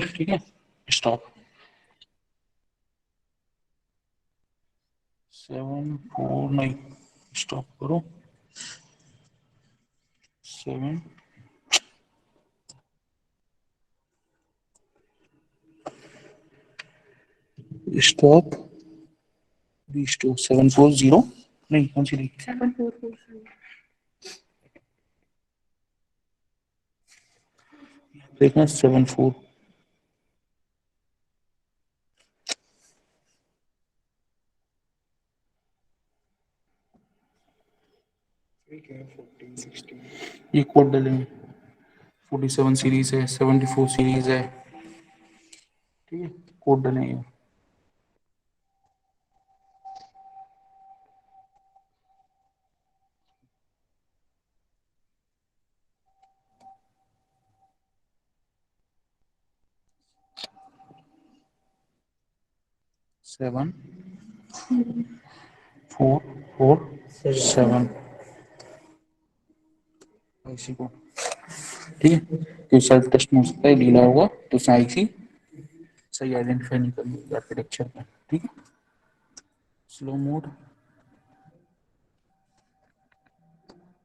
ठीक है, स्टॉप, 7 4 नहीं, स्टॉप करो, 7 स्टॉप, रिस्टोर 740 नहीं, कौन सी रही
7447
देखना 74
ठीक है 14 16
ये कोड डालेंगे, 47 सीरीज है, 74 सीरीज है, ठीक है, कोड डालेंगे। सेवन 4 4 7 इसी को, ठीक है, तो सेल्फ टेस्ट में हो सकता है ढीला होगा तो साइसी सही आइडेंटिफाई नहीं कर पाएगी आर्किटेक्चर में, ठीक है। स्लो मोड,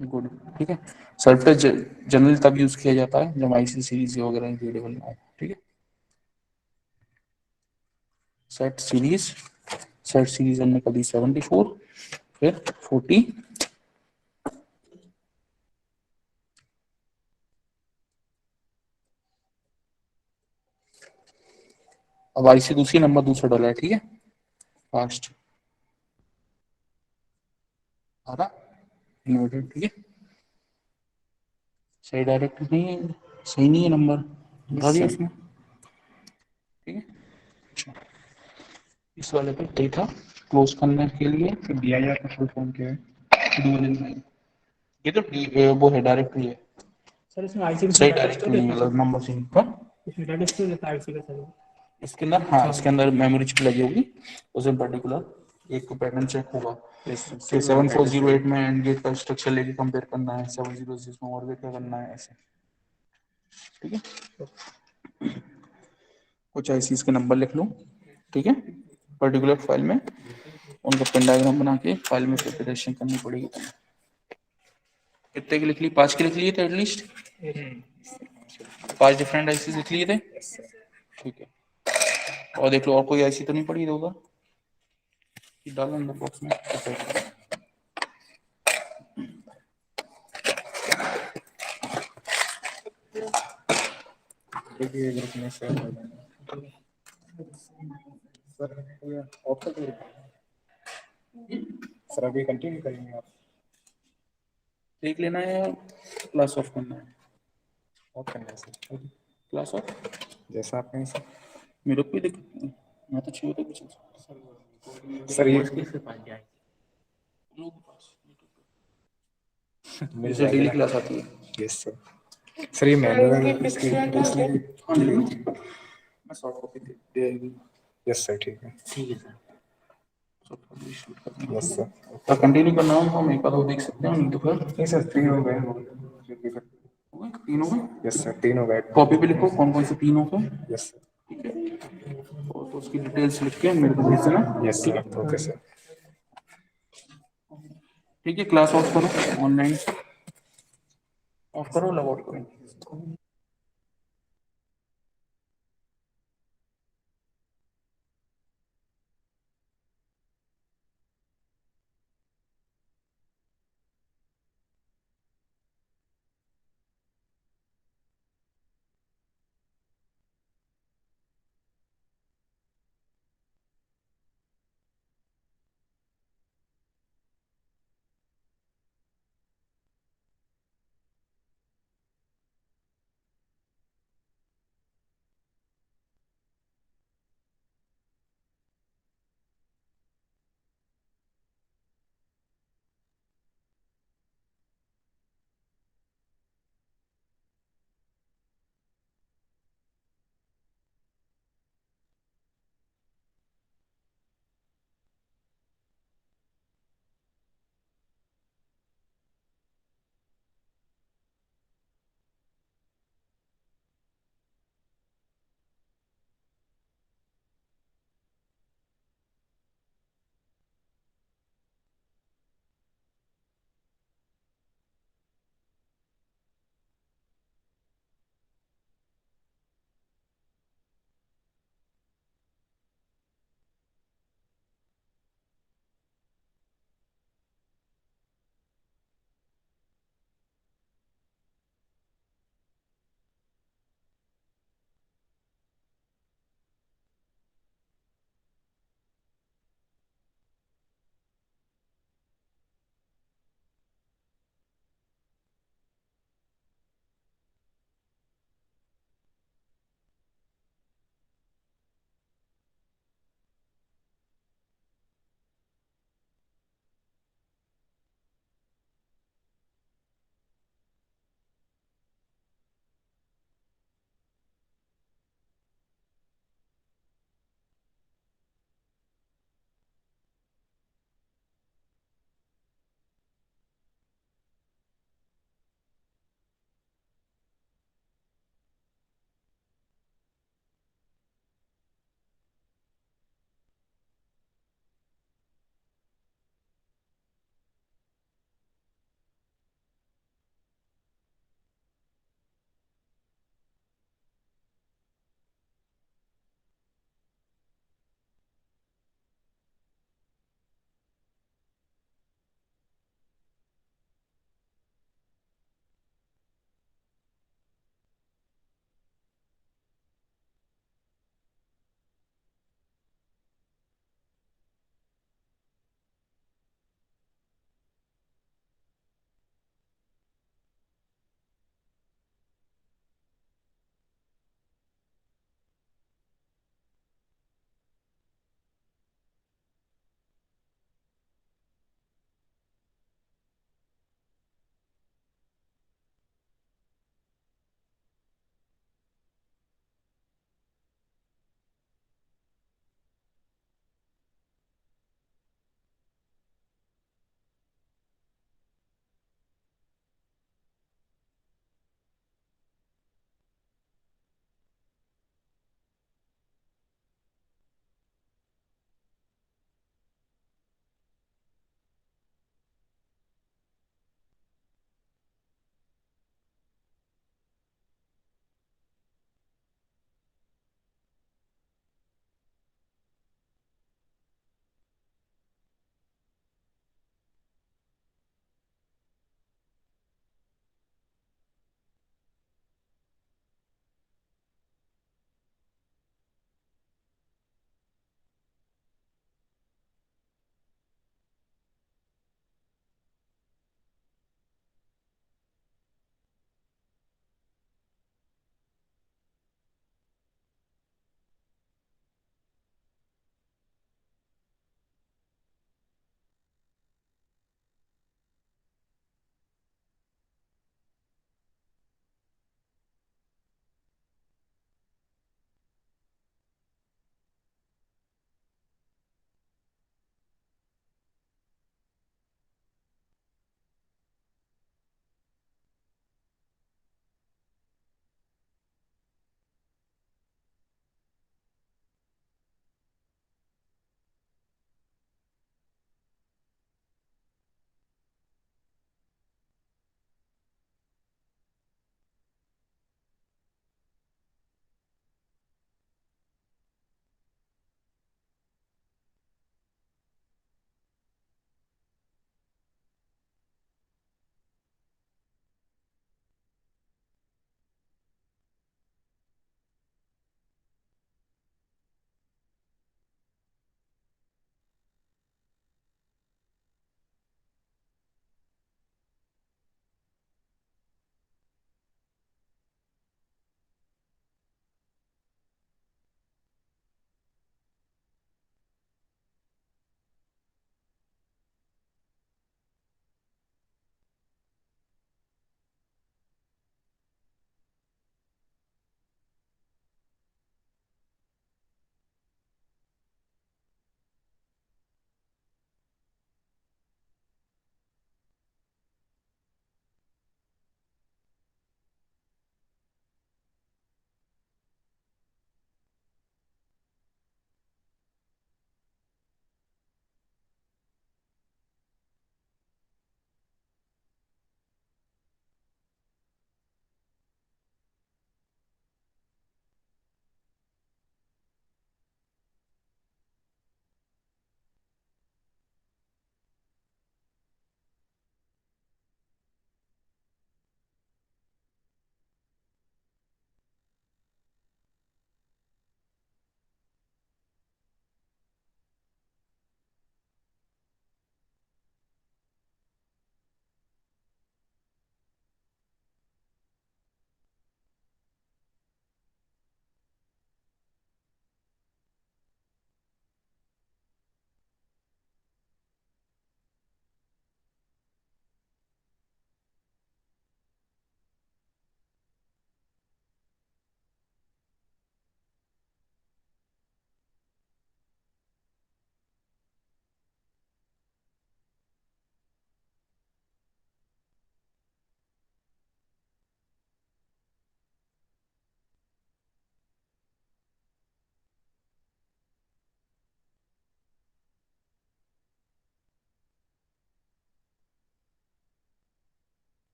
गुड, ठीक है। सेल्फ टेस्ट जनरली तब यूज किया जाता है जब आईसी सीरीज वगैरह इंक्लूडेबल ना हो, ठीक है। सेट सीरीज, सेट सीरीज हमने कर दी 74, फिर 40, अब आईसी दूसरी नंबर दूसरा डाला है, ठीक है, फास्ट आ रहा इन्वर्टेड, ठीक है, सही डायरेक्ट नहीं है, सही नहीं है नंबर, बता दिया उसने, ठीक है। अच्छा, इस वाले पे ये था क्लोज करने के लिए,
तो DIR का फुल फॉर्म क्या है?
डुअल इनलाइन, ये तो वो है डायरेक्टरी है
सर इसमें आईसी का
सही,
डाटा स्टोर
डायरेक्टरी नहीं
रहता है
मतलब
सर,
नंबर से नहीं।
इसमें डाटा स्टोर रहता है आईसी का सर।
इसके अंदर, हाँ इसके अंदर मेमोरी चिप लगी होगी, उसमें पर्टिकुलर एक तो पैटर्न चेक होगा कि 7408 में एंड गेट का स्ट्रक्चर लेके कंपेयर करना है, 706 में और गेट का करना है, ऐसे, ठीक है। कुछ आईसीज के नंबर लिख लो, ठीक है, पर्टिकुलर फाइल में उनका पेन डायग्राम बना के फाइल में प्रिपरेशन करनी पड़ेगी तुम्हें। कितने की लिख ली, 5 की लिख लिए थे एटलीस्ट, 5 डिफरेंट आईसीज लिख लिए थे, ठीक है। और देख लो और कोई आईसी तो नहीं पड़ी इधर उधर, डालो अंदर बॉक्स में।
देखिए ग्रुप में शेयर कर देना सर। ये ऑप्शन तो सर अभी कंटिन्यू करेंगे आप?
देख लेना है, क्लास ऑफ करना है,
ऑफ करना है सर?
क्लास ऑफ
जैसा आप कहें सर।
मेरे को भी दिक्कत नहीं, मैं तो चाहिए तो कुछ
सर ये
लोगों के पास जैसे डेली क्लास आती है।
Yes sir. सर ये मैनुअल इसकी
हाँ जी, मैं सॉफ्ट कॉपी दे आएगी।
यस सर ठीक है।
ठीक है सर, सॉफ्ट कॉपी शूट कर दूंगा।
Yes sir.
तो कंटिन्यू करना हो तो हम एक बार वो देख सकते हैं, नहीं तो फिर
नहीं सर 3 हो गए।
हो गए, 3 हो गए।
यस सर 3 हो गए।
कॉपी पे लिखो कौन कौन से 3 हो गए।
Yes sir.
ठीक है, और तो उसकी डिटेल्स लिख के मेरे को भेज देना।
यस
ठीक है,
सर ओके सर।
ठीक है, क्लास ऑफ करो, ऑनलाइन ऑफ करो, लॉग आउट करो।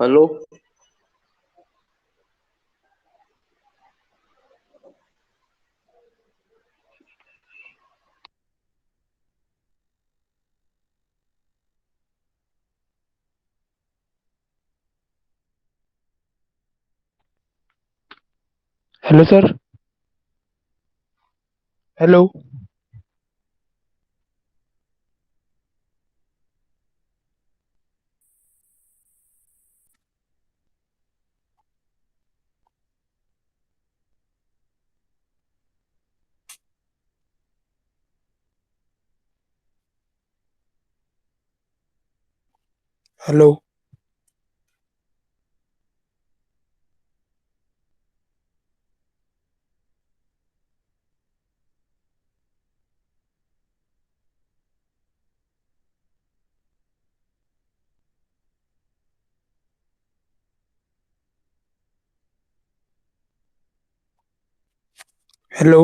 Hello
hello sir. Hello. Hello. Hello.